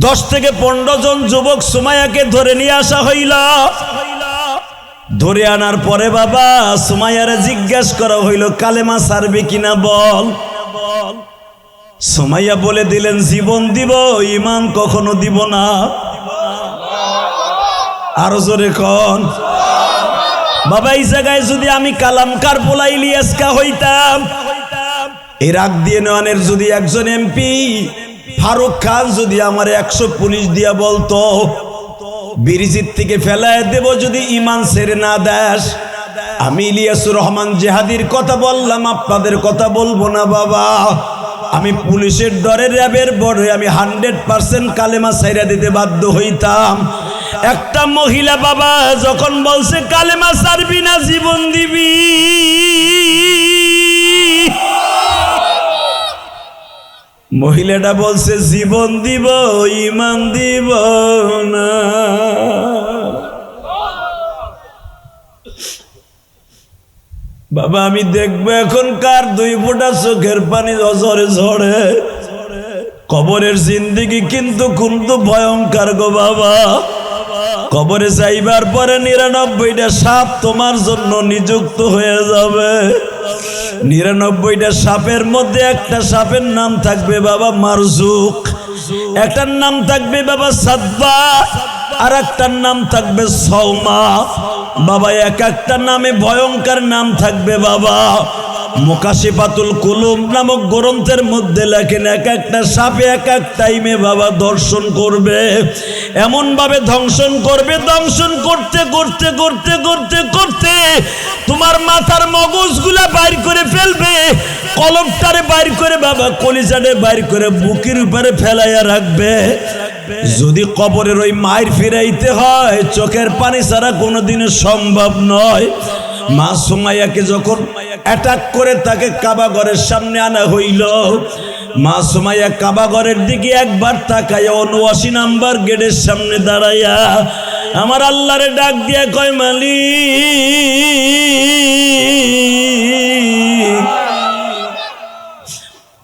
10 থেকে 15 জন যুবক সুমাইয়াকে ধরে নিয়ে আসা হইল। ধরে আনার পরে বাবা সুমাইয়ারে জিজ্ঞাসা করা হইল, কালেমা ছাড়বে কিনা বল। সুমাইয়া বলে দিলেন, জীবন দিব, ঈমান কখনো দিব না। আরো জোরে কোন বাবা। এই জায়গায় যদি আমি কালামকার পোলা ইলিয়াসকা হইতাম, এই রাগ দিয়ে নয়নের যদি একজন এমপি ফারুক খান যদি আমার 100 পুলিশ দিয়া বলতো ব্রিজের থেকে ফেলায় দেব যদি ঈমান ছেড়ে না দেস, আমি ইলিয়াসুর রহমান জিহাদির কথা বললাম, আপনাদের কথা বলবো না বাবা। আমি পুলিশের ডরে, র্যাবের বড়, আমি 100% কালেমা ছাইরা দিতে বাধ্য হইতাম। একটা মহিলা বাবা যখন বলছে কালেমা ছাড়বি না জীবন দিবি, মহিলাটা বলছে জীবন দিব, ঈমান দিব না। বাবা আমি দেখবো এখন কার 2 ফোঁটা চোখের পানি ঝরে ঝরে। কবরের জিন্দেগি কিন্তু ভয়ঙ্কর গো বাবা। কবরে যাইবার পরে 99টা সাপ তোমার জন্য নিযুক্ত হয়ে যাবে। 99টা সাপের মধ্যে একটা সাপের নাম থাকবে বাবা মারজুক, একটার নাম থাকবে বাবা সাদবা, আর একটার নাম থাকবে সৌমা। বাবা এক একটা নামে ভয়ঙ্কর নাম থাকবে বাবা। মুকাশিফাতুল কুলুব নামক গ্রন্থের মধ্যে লেখেন এক একটা সাপে এক এক টাইমে বাবা দর্শন করবে, এমন ভাবে ধ্বংসন করবে, দংশন করতে করতে করতে করতে করতে তোমার মাথার মগজগুলা বাইর করে ফেলবে, কলমটারে বাইর করে বাবা কলিজারে বাইর করে বুকের উপরে ফেলাইয়া রাখবে। যদি কবরের ওই মায়ের ফিরাইতে হয় চোখের পানি ছাড়া কোনোদিনও সম্ভব নয়। মা সুমাইয়াকে যখন অ্যাটাক করে তাকে কাবাঘরের সামনে আনা হইল, মা সুমাইয়া কাবাঘরের দিকে একবার তাকাইয়া 79 নাম্বার গেটের সামনে দাঁড়াইয়া আমার আল্লাহরে ডাক দিয়া কয়, মালিক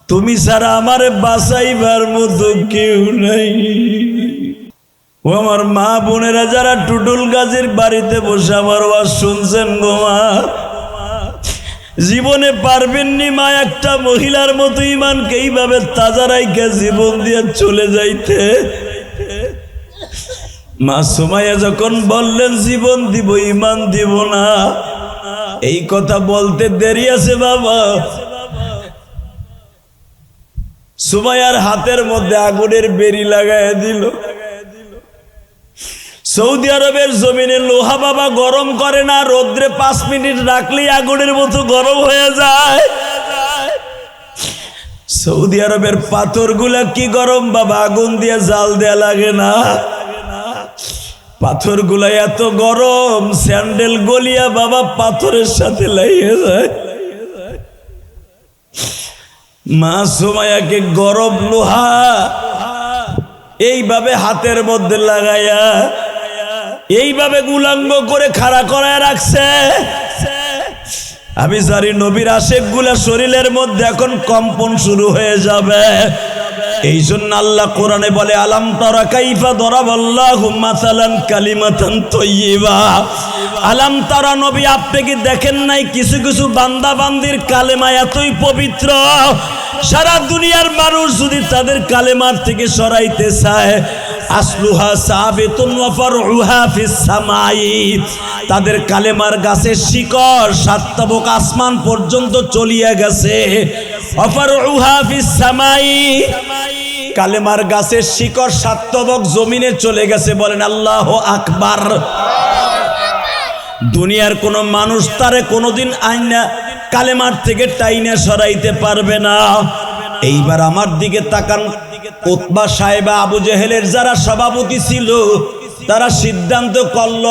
তুমি ছাড়া আমারে বাঁচাইবার মতো কেউ নাই। ও আমার মা বোনেরা যারা টুটুল গাছের বাড়িতে বসে আমার ওয়াজ শুনছেন গো মা, জীবনে পারবেননি মা একটা মহিলার মতো ঈমানকে এইভাবে তাজা রাইখা জীবন দিয়ে চলে যাইতে। মা সুমাইয়া যখন বললেন জীবন দিব, ঈমান দিব না, এই কথা বলতে দেরি আছে বাবা। সুমাইয়ার হাতের মধ্যে আগুনের বেরি লাগাইয়া দিল। সৌদি আরবের জমিনে লোহা বাবা গরম করে না, রোদ্রে 5 মিনিট রাখলেই আগুনের মতো গরম হয়ে যায়। সৌদি আরবের পাথরগুলা কি গরম বাবা, আগুন দিয়ে জাল দেয়া লাগে না। পাথরগুলা এত গরম, স্যান্ডেল গলিয়া বাবা পাথরের সাথে লাগিয়ে যায়। মা সুমাইয়াকে গরম লোহা এইভাবে হাতের মধ্যে লাগাইয়া এইভাবে উলঙ্গ করে খাড়া করায় রাখছে। আমি জানি নবীর আশেক গুলা শরীরের মধ্যে এখন কম্পন শুরু হয়ে যাবে। এই জন্য আল্লাহ কোরআনে বলে, আলাম তারা কাইফা দরাবাল্লাহু মাসালান কালিমাতান তাইয়্যিবা। আলাম তারা নবী আপনি কি দেখেন নাই কিছু কিছু বান্দা বান্দির কালেমা এতই পবিত্র, সারা দুনিয়ার মানুষ যদি তাদের কালেমার থেকে সরাইতে চায়, আসলুহা সাবিতুন ওয়া ফারউহা ফিস সামাই, তাদের কালেমার গাছের শিকড় 7 তাবক আসমান পর্যন্ত চলিয়া গেছে। ওয়া ফারউহা ফিস সামাই, কালেমার গাছের শিকড় 7 তাবক জমিনে চলে গেছে। বলেন আল্লাহু আকবার। দুনিয়ার কোন মানুষ তারে কোনোদিন আইনা কালেমার থেকে টাইনা সরাইতে পারবে না। এইবার আমার দিকে তাকান, উতবা সাহেবা আবু জেহেলের যারা সভাপতি ছিল তারা সিদ্ধান্ত করল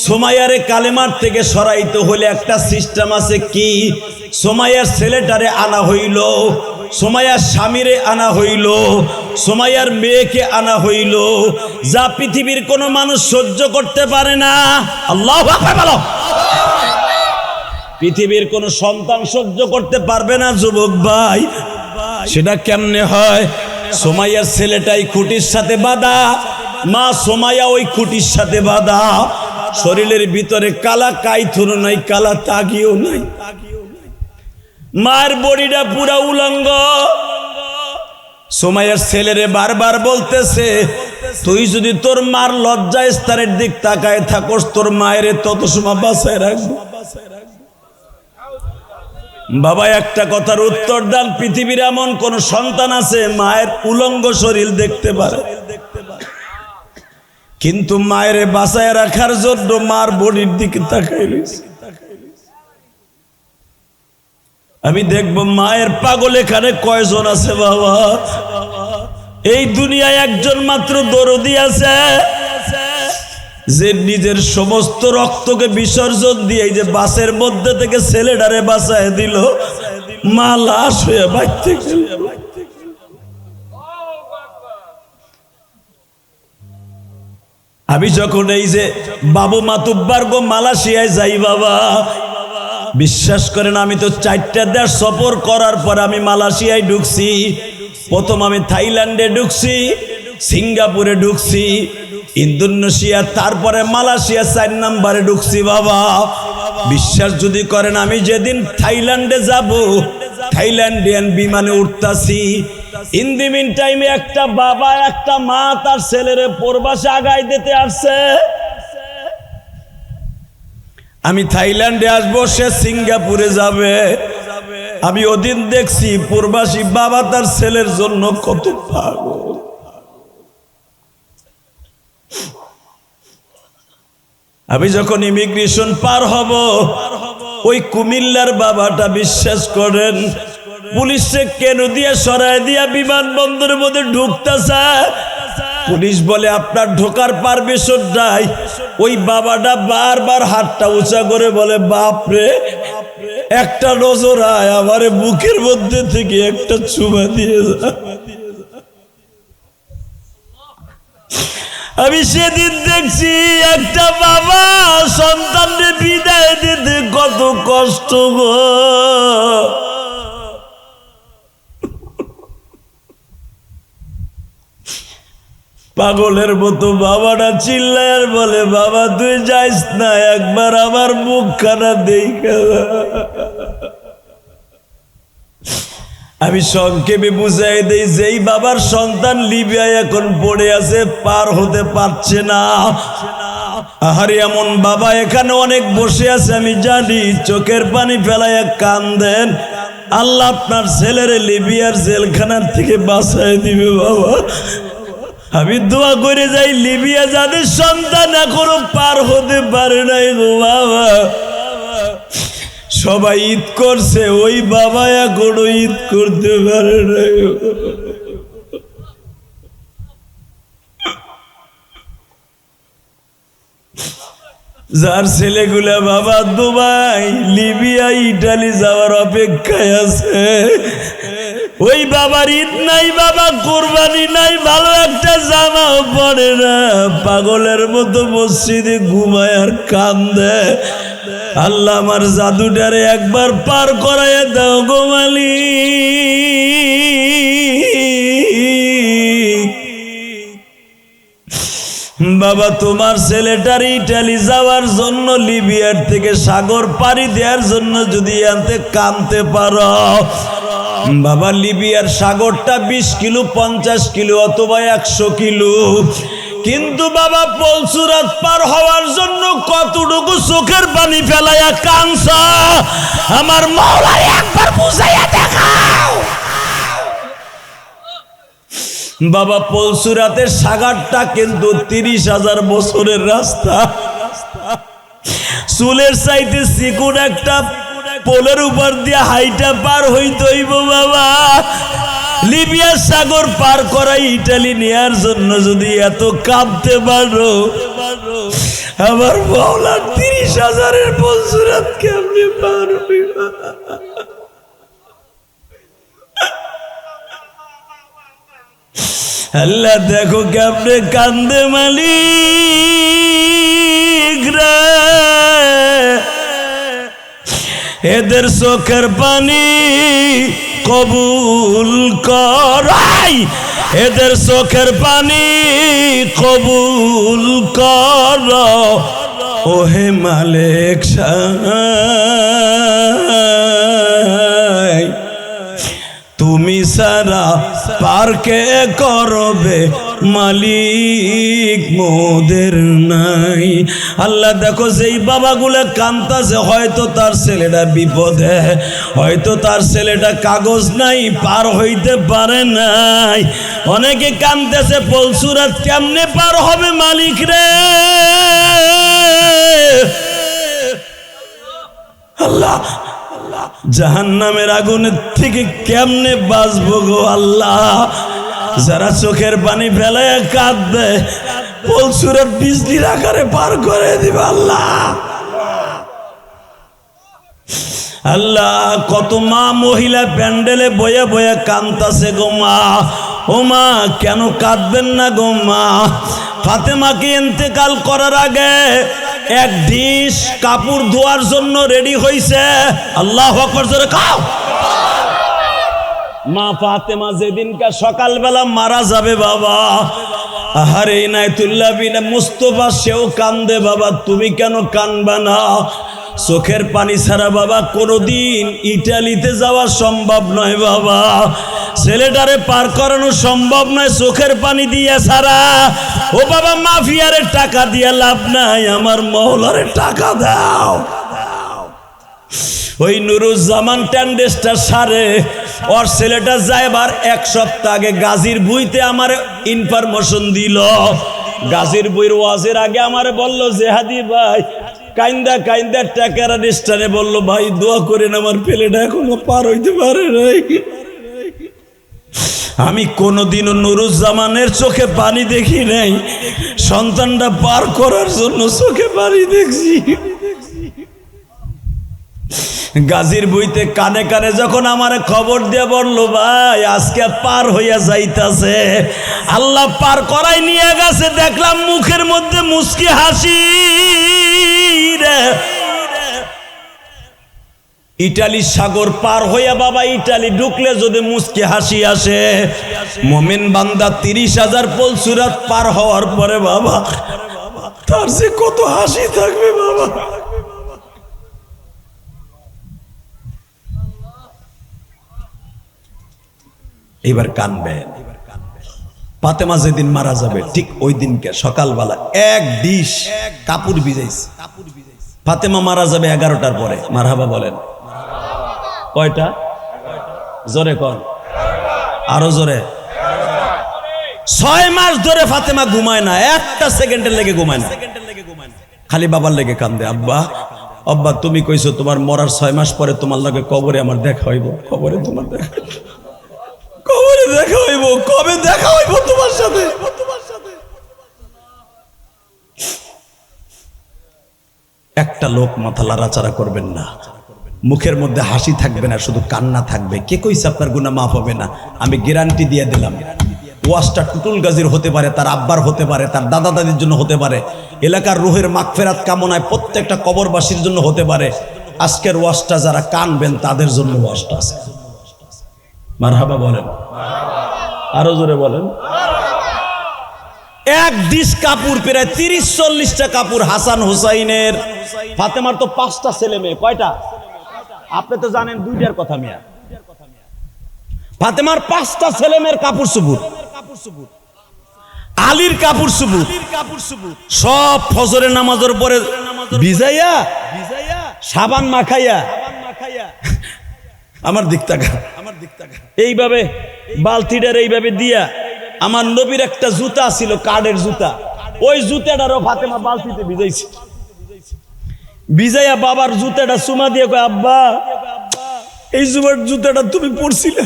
সুমাইয়ারে কালেমার থেকে সরাইতে হলে একটা সিস্টেম আছে। কি? সুমাইয়ার ছেলেটারে আনা হইল, সুমাইয়ার স্বামীরে আনা হইল, সুমাইয়ার মেয়েকে আনা হইল, যা পৃথিবীর কোনো মানুষ সহ্য করতে পারে না। আল্লাহু আকবার বলো। পৃথিবীর কোনো সন্তান সহ্য করতে পারবে না যুবক ভাই। সেটা কেমনে হয়? সুমাইয়ার ছেলেটাই খুঁটির সাথে বাঁধা, মা সুমাইয়া ওই খুঁটির সাথে বাঁধা। শরীরের ভিতরে কালা কাইথুর নাই, কালা তাগিও নাই। মায়ের বডিটা পুরা উলঙ্গ। সুমাইয়ার ছেলেরে বারবার বলতেছে, তুই যদি তোর মার লজ্জা স্থানের দিক তাকায় থাকস, তোর মায়ের তত সময় বাঁচায় রাখবো। বাবা একটা কথার উত্তর দেন, পৃথিবীর এমন কোন সন্তান আছে মায়ের উলঙ্গ শরীর দেখতে পারে? কিন্তু মায়ের বাঁচায় রাখার জন্য মার বডির দিকে তাকাই রয়েছে। আমি দেখবো মায়ের পাগল এখানে কয়জন আছে বাবা? এই দুনিয়ায় একজন মাত্র দরদি আছে, যে নিজের সমস্ত রক্তকে বিসর্জন দিয়ে এই যে বাসের মধ্যে থেকে ছেলেটারে বাঁচায় দিল, মা লাশ হয়ে বাঁচতে গেল। আমি যখন এই যে বাবু মাতুব্বার গো মালয়েশিয়ায় যাই বাবা, বিশ্বাস করেন আমি তো 4টা দেশ সফর করার পর আমি মালয়েশিয়ায় ঢুকছি। প্রথম আমি থাইল্যান্ডে ঢুকছি, সিঙ্গাপুরে ঢুকছি, ইন্দোনেশিয়া, তারপরে মালয়েশিয়া 4 নম্বরে ঢুকছি বাবা। বিশ্বাস যদি করেন আমি যেদিন থাইল্যান্ডে যাব, থাইল্যান্ডিয়ান বিমানে উঠতাছি, ইন দি মিন টাইমে একটা বাবা একটা মা তার ছেলেরে প্রবাসে আগায় দিতে আসছে। আমি থাইল্যান্ডে আসবো, সে সিঙ্গাপুরে যাবে। আমি ওদিন দেখছি প্রবাসী বাবা তার ছেলের জন্য কত পাগল। আমি যখন ইমিগ্রেশন পার হব, ওই কুমিল্লার বাবাটা বিশ্বাস করেন পুলিশে কেন দিয়ে সরাই দিয়া বিমানবন্দরের মধ্যে ঢুকতেছে। পুলিশ বলে আপনার ঢোকার পারমিশন নাই। ওই বাবাটা বারবার হাতটা উঁচা করে বলে, বাপরে একটা নজর আয়, আমারে বুকের মধ্যে থেকে একটা চুমা দিয়ে যা। আমি সেদিন দেখছি একটা বাবা সন্তানকে বিদায় দিতে কত কষ্ট গো। পাগলের মতো বাবাটা চিল্লায় আর বলে, বাবা তুই যাইস না, একবার আমার মুখখানা দেখা। আমি সংক্ষেপে বুঝাই দেই, যেই বাবার সন্তান লিবিয়ায় এখন পড়ে আছে, পার হতে পারছে না। আহারে এমন বাবা এখানে অনেক বসে আছে, আমি জানি, চোখের পানি ফেলায় কান্দেন। আল্লাহ আপনার ছেলেরে লিবিয়ার জেলখানার থেকে বাঁচায় দিবে বাবা। আমি দোয়া করে যাই, লিবিয়া যাদের সন্তান এখনো পার হতে পারে নাই গো বাবা, সবাই ঈদ করছে, ওই বাবা এখনো ঈদ করতে পারে নাই। যার ছেলেগুলা বাবা দুবাই, লিবিয়া, ইটালি যাওয়ার অপেক্ষায় আছে, ওই বাবার ঈদ নাই বাবা, কোরবানি নাই, ভালো একটা জামাও পড়ে না, পাগলের মতো মসজিদে ঘুমায় আর কান্দে। আল্লাহ আমার জাদুটারে একবার পার করাইয়া দাও গো মালিক। বাবা তোমার ছেলেটার ইটালি যাওয়ার জন্য, লিবিয়ার থেকে সাগর পাড়ি দেওয়ার জন্য যদি আনতে কানতে পারো বাবা, লিবিয়ার সাগরটা 20 কিলো, 50 কিলো অথবা 100 কিলো, কিন্তু বাবা পলসুরাত পার হওয়ার জন্য কতটুকু চোখের পানি ফেলাইয়া কাঁদছ, আমার মাওলার একবার বুঝাইয়া দেখাও। বাবা পলসুরাতের সাগরটা কিন্তু 30,000 বছরের রাস্তা, চুলের চাইতে চিকুন একটা পোলের উপর দিয়ে হাইটা পার হইতে হইব বাবা। লিবিয়ার সাগর পার করা ইটালি নেয়ার জন্য যদি এত কাঁদতে পারো, আমার মাওলার 30,000-এর পলসুরাত কেমনে পার হইব? আল্লাহ দেখো কেমনে কান্দে মালিক রে, এদের চোখের পানি কবুল করাই, এদের চোখের পানি কবুল কর ওহে মালিক সাই, তুমি সারা পারকে করবে মালিক মোদের নাই। আল্লাহ দেখো যেই বাবাগুলো কান্তাছে, হয়তো তার ছেলেটা বিপদে, হয়তো তার ছেলেটা কাগজ নাই, পার হইতে পারে নাই। অনেকে কান্দেছে পলসুরাত কেমনে পার হবে মালিক রে। আল্লাহ জাহান্নামের আগুনের থেকে কেমনে বাঁচবো গো আল্লাহ। যারা চোখের পানি ফেলায় কাঁদবে, পলসুরাত বিজলির আকারে পার করে দিবে আল্লাহ। আল্লাহ কত মা মহিলা প্যান্ডেলে বয়ে বয়ে কাঁদতাছে গো মা। ও মা কেন কাঁদবেন না গো মা। ফাতেমাকে ইন্তেকাল করার আগে এক ডিশ কাপড় ধোয়ার জন্য রেডি হইছে। আল্লাহু আকবার জোরে খাও। মা ফাতেমা যেদিনকার সকালবেলা মারা যাবে বাবা, আহারে ইনায়েতুল্লাহ বিন মুস্তাফা সেও কান্দে বাবা, তুমি কেন কানবা না? চোখের পানি ছাড়া বাবা কোনোদিন ইটালিতে যাওয়া সম্ভব নয় বাবা, ছেলেটারে পার করানো সম্ভব নয় চোখের পানি দিয়ে ছাড়া। ও বাবা মাফিয়ারে টাকা দিয়ে লাভ নাই, আমার মওলারে টাকা দাও। ওই নুরুজ্জামান ট্যান্ডেস্টার সারে ওর ছেলেটা যাইবার এক সপ্তাহ আগে গাজীর বুইতে আমার ইনফরমেশন দিল। গাজীর বুইর ওয়াজের আগে আমারে বলল জেহাদি ভাই কাইন্দা কাইন্দা টাকার রেস্টারে বলল ভাই দোয়া করেন আমার ছেলেটা এখনো পার হইতে পারে নাই। আমি কোনোদিনও নুরুজ্জামানের চোখে পানি দেখি নাই, সন্তানটা পার করার জন্য চোখে পানি দেখছি। গাজীর বইতে কানে কানে যখন আমারে খবর দিয়ে বলল ভাই আজকে পার হইয়া যাইতাছে, আল্লাহ পার করাই নিয়ে গেছে, দেখলাম মুখের মধ্যে মুস্কি হাসি রে। ইটালির সাগর পার হইয়া বাবা ইটালি ঢুকলে যদি মুস্কি হাসি আসে, মোমেন বান্দা 30,000 পলসুরাত পার হওয়ার পরে বাবা তার যে কত হাসি থাকবে বাবা। এবার কানবেন। ফাতেমা যেদিন মারা যাবে ঠিক ওই দিনকে সকালবেলা এক ডিশ কাপড় ভিজাইছে। ফাতেমা মারা যাবে 11টার পরে। মারহাবা বলেন। কয়টা? জোরে কন, আরো জোরে। 6 মাস ধরে ফাতেমা ঘুমায় না, একটা সেকেন্ডের লেগে ঘুমায় না, খালি বাবার লেগে কান্দে। আব্বা আব্বা তুমি কইছো তোমার মরার 6 মাস পরে তোমার লগে কবরে আমার দেখা হইব। কবরে তোমার দেখা, কবরে দেখা হইব, কবে দেখা হইব তোমার সাথে? একটা লোক মাথা লাড়াচাড়া করবেন না, মুখের মধ্যে হাসি থাকবে না, শুধু কান্না থাকবে। কে কইছে আপনার গুনাহ মাফ হবে না? আমি গ্যারান্টি দিয়ে দিলাম। ওয়াজটা টুটুল গাজীর হতে পারে, তার আব্বার হতে পারে, তার দাদা দাদির জন্য হতে পারে, এলাকার রুহের মাগফিরাত কামনায় প্রত্যেকটা কবরবাসীর জন্য হতে পারে। আজকের ওয়াজটা যারা কানবেন তাদের জন্য ওয়াজটা আছে। মারহাবা বলেন, আরো জোরে বলেন। এক ডিশ কাপড় প্রায় 30-40টা কাপড় হাসান হুসাইনের। ফাতেমার তো 5টা ছেলে মেয়ে। কয়টা? আপনি তো জানেন 2টার কথা মিয়া। ফাতেমার 5টা ছেলে মেয়ের কাপড় সুপুর, আলীর কাপড় সুপুর, সব ফজরের নামাজের পরে ভিজাইয়া সাবান মাখাইয়া, আমার দিক তাকা, এইভাবে বালতিটার এইভাবে দিয়া, আমার নবীর একটা জুতা ছিল কাঠের জুতা, ওই জুতাটারও ফাতেমা বালতিতে ভিজাইছে। ভিজাইয়া বাবার জুতাটা চুমা দিয়ে কয় আব্বা এই জুতাটা তুমি পরছিলে,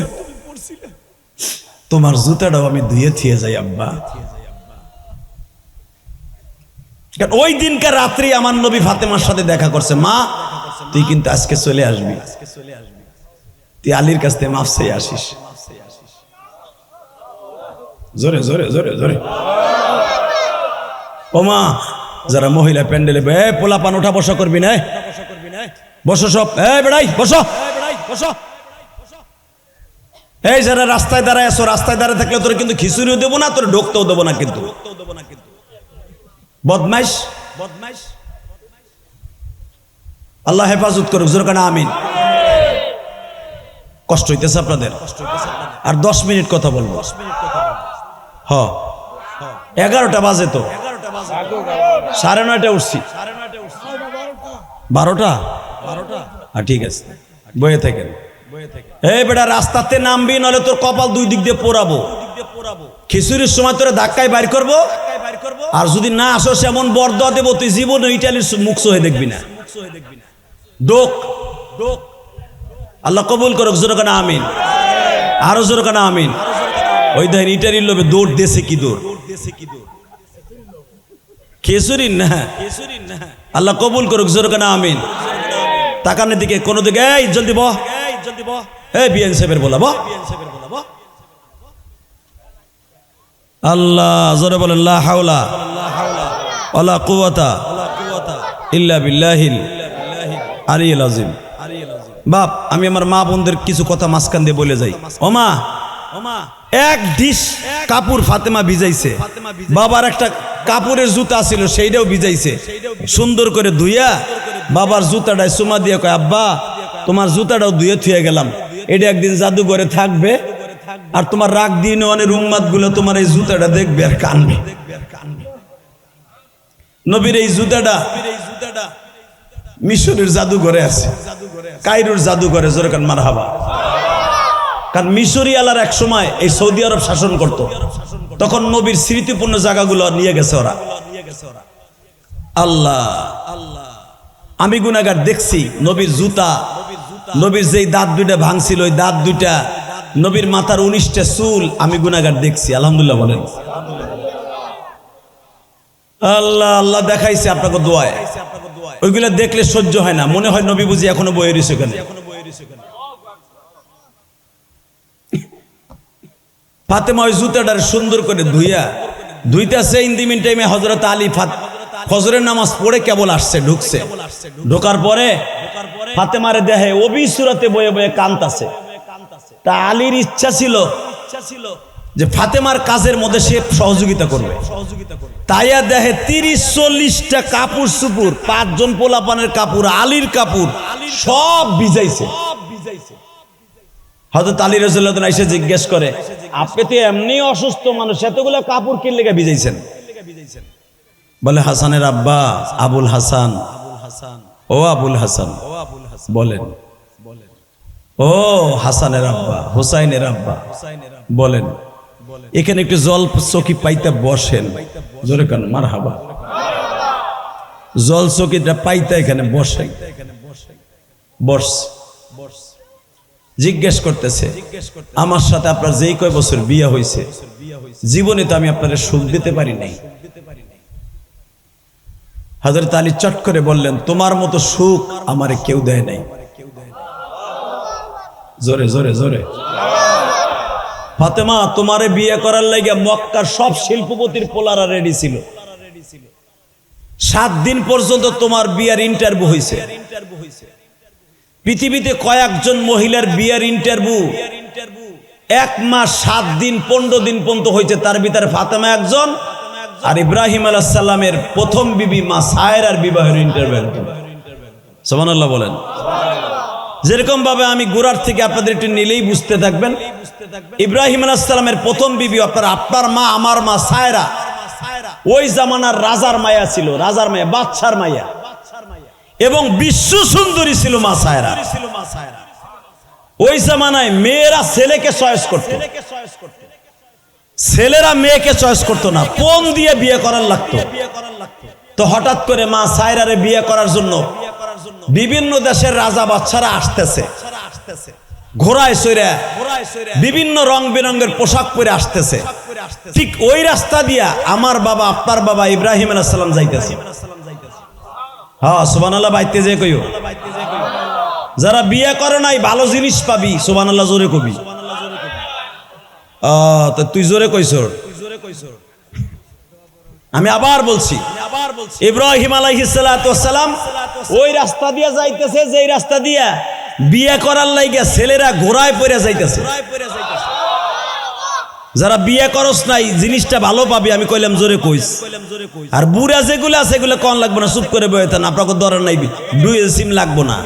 তোমার জুতাটাও আমি ধুয়ে থিয়ে যাই আব্বা। ওই দিনকার রাত্রি আমার নবী ফাতেমার সাথে দেখা করছে, মা তুই কিন্তু আজকে চলে আসবি, তুই আলীর কাছ থেকে মাফ চেয়ে আসিস। জোরে জোরে জোরে জোরে। ও মা, যারা মহিলা প্যান্ডেলে পোলা পান ওঠা বসা করবি না, বসো সব, বেড়াই বসো, এই যারা রাস্তায় দাঁড়ায় আছো, রাস্তায় দাঁড়ায় থাকলে তোর কিন্তু খিচুড়িও দেবো না, তোর ঢুকতেও দেবো না কিন্তু। বদমাইশ বদমাইশ, আল্লাহ হেফাজত করুক, জোরে কানা আমিন। কষ্ট হইতেছে আপনাদের? আর 10 মিনিট কথা বলবো। হ 11টা বাজে তো, 9:30 উঠছি। 12টা? ঠিক আছে, বয়ে থাকেন। এই বেটা রাস্তাতে নামবি, নলে তোর কপাল 2 দিক দিয়ে পোড়াবো। খিচুড়ির সময় তোরা ধাক্কায় বাইর করবো, আর যদি না আসো এমন বরদোয়া দেবো তুই জীবনে ইটালির মুখ হয়ে দেখবি না। ডোক ডোক, আল্লাহ কবুল করুক, জোরে কানা আমিন। আরো জোরে কানা আমিন। ওই দেখেন ইটালির লোভে দৌড় দেশে কি দৌড়, খিচুড়ির না। আল্লাহ কবুল করুক, জোরে কানা আমিন। তাকানের দিকে কোনো দিকে, এই জলদি বহ, এই বিএন সাহেবের বলা বহ। আল্লাহ জোরে বলেন, লা হাওলা ওয়ালা কুওয়াতা ইল্লা বিল্লাহিল আলিয়্যিল আযীম। বাপ, আমি আমার মা বোনদের কিছু কথা মাঝখান দিয়ে বলে যাই। ওমা, এক ডিশ কাপড় ফাতেমা ভিজাইছে, বাবার একটা কাপড়ের জুতা ছিল সেইটাও ভিজাইছে, সুন্দর করে ধুইয়া বাবার জুতাটায় চুমা দিয়ে কয়, আব্বা তোমার জুতাটাও ধুয়ে থুয়ে গেলাম, এটা একদিন জাদুঘরে থাকবে, আর তোমার রাগ দিয়ে অনেক রুম্মাত গুলো তোমার এই জুতাটা দেখবে আর কানবে। নবীর এই জুতাটা মিশরের জাদুঘরে আছে, কায়রোর জাদুঘরে, জোরে কান মারহাবা। কারণ মিশরি আলার এক সময় এই সৌদি আরব শাসন করত, তখন নবীর স্মৃতিপূর্ণ জায়গাগুলো নিয়ে গেছে ওরা। আল্লাহ, আমি গুনাহগার দেখছি নবীর জুতা, নবীর যেই দাঁত দুইটা ভাঙছিল ওই দাঁত দুইটা, নবীর মাথার 19টা চুল আমি গুনাহগার দেখছি। আলহামদুলিল্লাহ বলেন। আল্লাহ আল্লাহ দেখাইছে আপনাকে দোয়ায়, ওইগুলা দেখলে সহ্য হয় না, মনে হয় নবী বুঝি এখনো বয়ে রয়েছে কেন। ফাতেমা ওই জুতাটার সুন্দর করে ধুইতেছে। ইন্দিমিন টাইমে হযরত আলী ফজরের নামাজ পড়ে কেবল আসছে, ঢুকছে। ঢোকার পরে ফাতেমারে দেহে অবিসুরাতে বয়ে বয়ে কাঁদতাছে। তা আলীর ইচ্ছা ছিল যে ফাতেমার কাজের মধ্যে সে সহযোগিতা করবে, তাইয়া দেহে 30-40টা কাপড় সুপুর, 5 জন পোলাপানের কাপড়, আলীর কাপড় সব ভিজাইছে। হযরত আলী রাদিয়াল্লাহু আনহু এসে জিজ্ঞেস করে, আপনি তো এমনি অসুস্থ মানুষ, এতগুলো কাপড় কি লেগে ভিজাইছেন? বলে, হাসানের আব্বা আবুল হাসান। ও আবুল হাসান বলেন। ও হাসানের আব্বা, হুসাইনের আব্বা বলেন, এখানে একটু জল চকি পাইতে বসেন। জোরে কান মারহাবা। জল চকিটা পাইতে এখানে বসেন। জিজ্ঞেস করতেছে, আমার সাথে আপনার যেই কয় বছর বিয়ে হয়েছে, জীবনে তো আমি আপনার সুখ দিতে পারি নাই। হযরত আলী চট করে বললেন, তোমার মতো সুখ আমারে কেউ দেয় নাই। জোরে জোরে জোরে। ফাতেমা, তোমারে বিয়ে করার লাগি মক্কার সব শিল্পপতির পোলারা রেডি ছিল। 7 দিন পর্যন্ত তোমার বিয়ার ইন্টারভিউ হয়েছে। পৃথিবীতে কয়েকজন মহিলার বিয়ার ইন্টারভিউ 1 মাস 7 দিন 15 দিন পর্যন্ত হয়েছে, তার ভিতরে ফাতেমা একজন। আর ইব্রাহিম আলাইহিস সালামের প্রথম বিবি মা সায়রার বিবাহের ইন্টারভিউ। সুবহানাল্লাহ বলেন। যেরকম ভাবে আমি গোড়ার থেকে আপনাদের একটু নিলেই বুঝতে থাকবেন, ইব্রাহিম আলাইহিস সালামের প্রথম বিবি আপনার মা, আমার মা সায়রা, ওই জামানার রাজার মায়া ছিল, রাজার মায়া, বাদশার মায়া, এবং বিশ্ব সুন্দরী ছিল মা সায়রা। ওই জামানায় মেয়েরা ছেলেকে চয়েস করত, ছেলেরা মেয়েকে চয়েস করতো না, পণ দিয়ে বিয়ে করার লাগতো। তো হঠাৎ করে মা সায়রারে বিয়ে করার জন্য বিভিন্ন দেশের রাজা বাদশারা আসতেছে, ঘোড়ায় চড়ে বিভিন্ন রং বেরঙের পোশাক পরে আসতেছে। ঠিক ওই রাস্তা দিয়া আমার বাবা, আপনার বাবা ইব্রাহিম আলাইহিস সালাম যাইতেছে। হ্যাঁ সুবহানাল্লাহ, বাইতে যে কইও। যারা বিয়ে করে নাই ভালো জিনিস পাবি, সুবহানাল্লাহ জোরে কবি। তো তুই জোরে কইছ। আমি আবার বলছি, ইব্রাহিম আলাইহিস সালাম ওই রাস্তা দিয়া যাইতেছে, যেই রাস্তা দিয়া বিয়ে করার লাইগা ছেলেরা ঘোড়ায় পড়ে যাইতেছে। যারা বিয়ে করস নাই জিনিসটা ভালো পাবি, আমি কইলাম জোরে কইস। আর বুড়া যেগুলো আছে এগুলো কন লাগবো না, চুপ করে বইতেন, আপনাকে দরকার নাই, দুই সিম লাগবো না।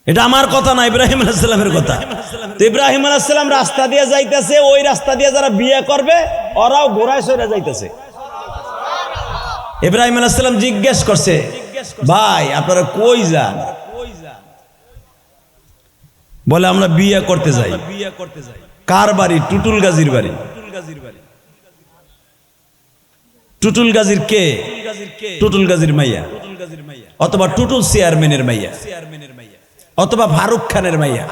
এটা আমার কথা না, ইব্রাহিম আলাইহিস সালামের কথা। তো ইব্রাহিম আলাইহিস সালাম রাস্তা দিয়ে যাইতেছে, ওই রাস্তা দিয়ে যারা বিয়ে করবে ওরাও ঘোড়ায় চড়ে যাইতেছে। ইব্রাহিম আলাইহিস সালাম জিজ্ঞেস করছে, ভাই আপনারা কই যান? বলে আমরা বিয়ে করতে যাই। কার বাড়ি? টুটুল গাজীর বাড়ি। টুটুল গাজীর কে? টুটুল গাজীর মাইয়া, অথবা টুটুল চেয়ারম্যানের মাইয়া, অথবা ফারুক খানের মাইয়া।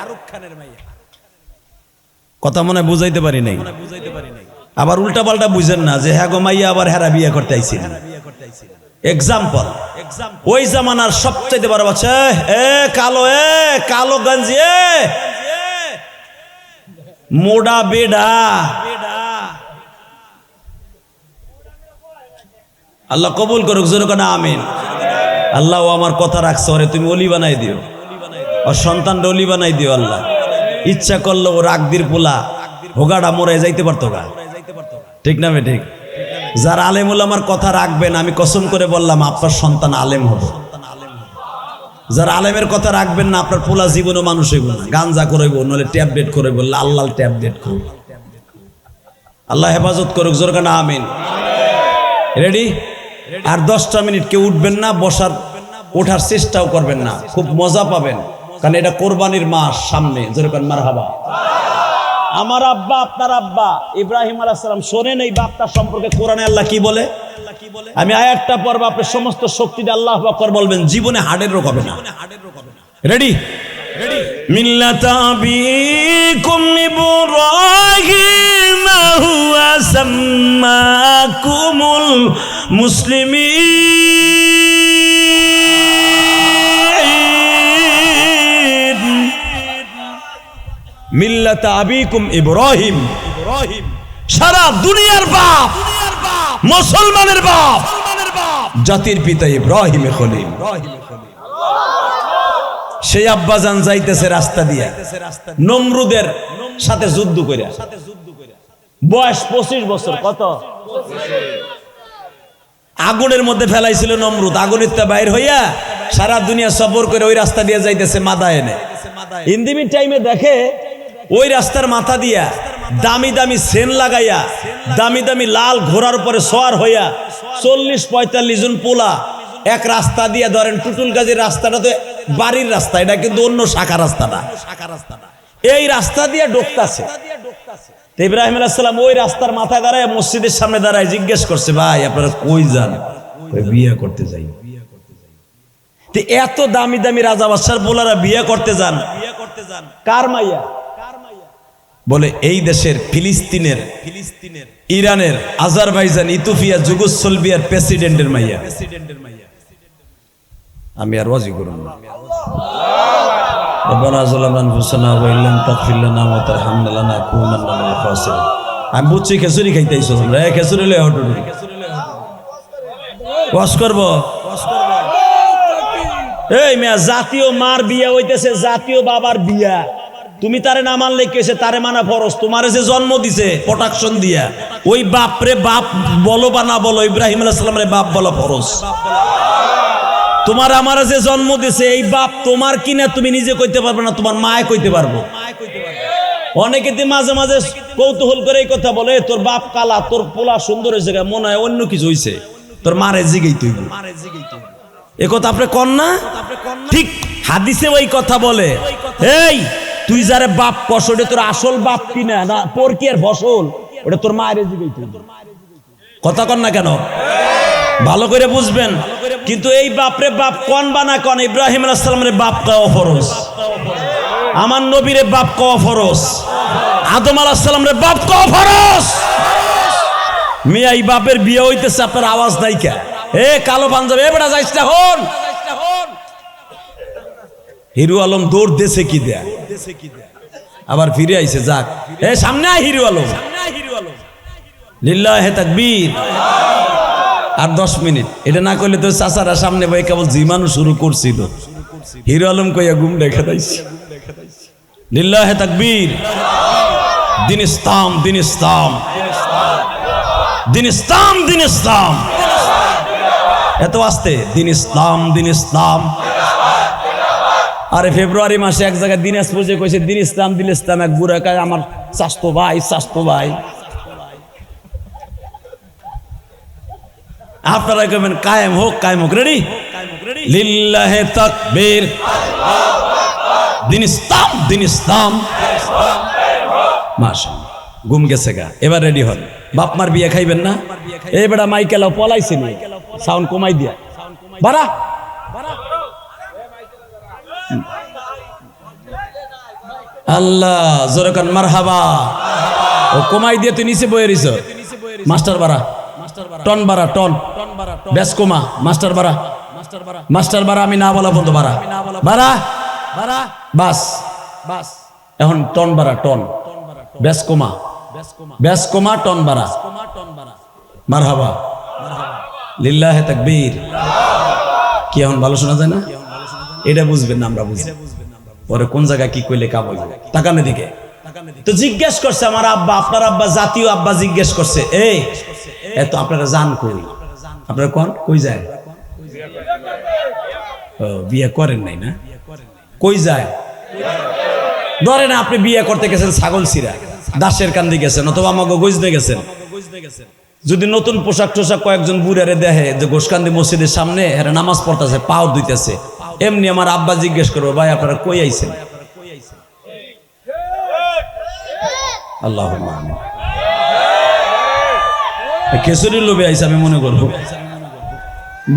কথা মনে বুঝাইতে পারি নাই। আবার উল্টা পাল্টা বুঝেন না যে হ্যাঁ গো মাইয়া আবার হেরা বিয়ে করতে আইছি। এক্সাম্পল, ওই জামানার সবচাইতে বড় বাচ্চা কালো গঞ্জি মোডা বেডা, আল্লাহ কবুল করুক, জোরে কোন আমিন। আল্লাহ আমার কথা রাখছে, ওরে তুমি অলি বানাই দিও, ওর সন্তানটা অলি বানাই দিও। আল্লাহ ইচ্ছা করলো ও রাগদির পোলা হোগাটা মরে যাইতে পারতো গা, ঠিক না? ঠিক। যার আলেম ওলামার কথা রাখবেন, আমি কসম করে বললাম আপনার সন্তান আলেম হবে। যার আলেমের কথা রাখবেন না, আপনার পোলা জীবনও মানুষ হইব না, গাঞ্জা করইব, নলে ট্যাবলেট করইব, লাল লাল ট্যাবলেট করব। আল্লাহ হেফাজত করুক, জোরে কোন আমিন। রেডি? আর 10টা মিনিট কেউ উঠবেন না, ওঠার চেষ্টাও করবেন না, খুব মজা পাবেন, কারণ এটা কোরবানির মাস সামনে। জোরে কোন মারহাবা। আমার আব্বা, আপনার আব্বা ইব্রাহিম আলাইহিস সালাম, শোনেন এই বাপটার সম্পর্কে কোরআনে আল্লাহ কি বলে। আমি আয়াতটা পড়ব, আপনি সমস্ত শক্তিটা আল্লাহু আকবার বলবেন, জীবনে হার্টের রোগ হবে না। রেডি? মিল্লাতা আবিকুম ইব্রাহিম হুয়া সাম্মাকুমুল মুসলিমিন। মিল্লাতা আবিকুম ইব্রাহিম, সারা দুনিয়ার বাপ, মুসলমানের বাপ, জাতির পিতা ইব্রাহিম খলিল। সেই আব্বাজান যাইতেছে রাস্তা দিয়া নমরুদের সাথে যুদ্ধ করে, বয়স 25 বছর। কত? আগুনের মধ্যে ফেলাইছিল নমরুদ, আগুনের তা বাইর হইয়া সারা দুনিয়া সফর করে ওই রাস্তা দিয়ে যাইতেছে মাদায়েনে। ইন্দিমির টাইমে দেখে ওই রাস্তার মাথা দিয়া দামি দামি সেন লাগাইয়া, দামি দামি লাল ঘোড়ার উপরে সোয়ার হইয়া 40-45 জন পোলা এক রাস্তা দিয়া, ধরেন টুটুল গাজীর রাস্তাটা তো বাড়ির রাস্তা, এটা কিন্তু অন্য শাখা রাস্তাটা, এই রাস্তা দিয়ে ঢুকতাছে। ইব্রাহিম আলাইহিস সালাম ওই রাস্তার মাথায় দাঁড়ায়, মসজিদের সামনে দাঁড়ায়, জিজ্ঞেস করছে, ভাই আপনারা কই যান? বিয়ে করতে যাই। এত দামি দামি রাজা বাদশার পোলারা বিয়ে করতে যান, কার মাইয়া? বলে এই দেশের ফিলিস্তিনের, ইরানের, আজারবাইজান, ইথিওপিয়া, যুগোস্লাভিয়ার প্রেসিডেন্টের মাইয়া। আমি আর ওয়াজি করব না। রব্বানা যালামনা আনফুসানা ওয়া ইল্লাম তাগফির লানা ওয়া তারহামনা লানাকুনান্না মিনাল খাসিরিন। আমি বুঝছি খেচুরি খাইতেইছো তোমরা, খেচুরি লয়ে হটো ওয়াজ করব। এই মিয়া, জাতীয় মার বিয়া হইতেছে, জাতীয় বাবার বিয়া, তুমি তারে না মানলে কেছে, তারে মানা ফরজ। তোমারে যে জন্ম দিছে প্রোটেকশন দিয়া, ওই বাপরে বাপ বলো বা না বলো, ইব্রাহিম আলাইহিস সালামের বাপ বলা ফরজ। তোমার আমার যে জন্ম দিছে এই বাপ তোমার কিনা তুমি নিজে কইতে পারবে না, তোমার মায়ে কইতে পারবো। অনেকে মাঝে মাঝে কৌতূহল করে এই কথা বলে, তোর বাপ কালা, তোর পোলা সুন্দর হয়েছে, মনে হয় অন্য কিছু হইছে, তোর মারে জিগেই তুই। এ কথা আপনি কন না? ঠিক হাদিসে ওই কথা বলে, এই তুই যারে বাপ কস, ওটা তোর আসল বাপ কিনা না পরকিয়ার ফসল, ওটা তোর মায়ের জিগেই তুই। কথা কন না কেন? ভালো করে বুঝবেন। কিন্তু এই বাপরে বাপ কন বা না কন, ইব্রাহিম আলাইহিস সালামের বাপ কওয়া ফরজ, আমার নবীরে বাপ কওয়া ফরজ, আদম আলাইহিস সালামের বাপ কওয়া ফরজ। মিয়া এই বাপের বিয়ে হইতেছে, আপনার আওয়াজ নাই কে? এ কালো পাঞ্জাবি, এ বেটা যাইস না, হন। হিরু আলম দৌড় দেশে কি দেয়া, আবার ফিরে আইছে, যাক এ সামনে আয় হিরু আলম, লিল্লাহে তাকবীর। আর 10 মিনিট এটা না করলে তো চাচারা সামনে ভাই কেবল জিমানো শুরু করছিল। হিরো আলম কইয়া ঘুম দেখা দিয়েছে। লিল্লাহে তাকবীর। দিন ইসলাম, দিন ইসলাম, দিন ইসলাম, দিন ইসলাম। এত আসতে দিন ইসলাম, দিন ইসলাম। আরে ফেব্রুয়ারি মাসে এক জায়গায় দিনাজপুর যে কইছে দিন ইসলাম, দিন ইসলাম, এক বুড়া কায় আমার চাস্তো ভাই, চাস্তো ভাই। আপনারা কইবেন কায়েম হোক, কায়েম হোক। রেডি? লিল্লাহে তাকবীর, দিন ইসলাম, দিন ইসলাম। মাশাআল্লাহ, ঘুম গেছে গা। এবার রেডি হন। বাপ মার বিয়ে খাইবেন না? এই বেটা মাইকেলাও পলাইছে নি, সাউন্ড কমাই দিয়া বাড়া। আল্লাহ জোরে কান মারহাবা। ও কমাই দিয়ে তুই নিচে বয়ে রইছ। মাস্টার বাড়া, টন বাড়া, টন বেশ কমা। মাস্টার বাড়া, মাস্টার বাড়া, আমি না বলা বন্ধু বাড়া, বাড়া বাড়া, বাস বাস। এখন টন বাড়া, টন বেশ কমা, বেশ কমা, টন বাড়া। মারহাবা, লিল্লাহে তাকবীর। কি এখন ভালো শোনা যায় না? এটা বুঝবেন না, আমরা বুঝি পরে কোন জায়গায় কি কইলে কাব হইব। তাকান এদিকে। তো জিজ্ঞেস করছে আমার আব্বা, আপনার আব্বা, জাতীয় আব্বা জিজ্ঞেস করছে, এই এত আপনারা জান কই? আপনারা কোন কই যায়? ও বিয়ে করেন নাই না? কই যায়? ধরে না আপনি বিয়ে করতে গেছেন ছাগল সিরা, দাসের কান্দি গেছেন, অথবা আমাকে গজতে গেছেন। যদি নতুন পোশাক টোশাক কয়েকজন বুড়ারে দেখে যে গোসকান্দি মসজিদের সামনে এরা নামাজ পড়তেছে, পাও ধুইতেছে, এমনি আমার আব্বা জিজ্ঞেস করবো, ভাই আপনারা কই আইছেন? আল্লাহুম্মা আমিন। খেসুরির লোভে আইছে আমি মনে করবো।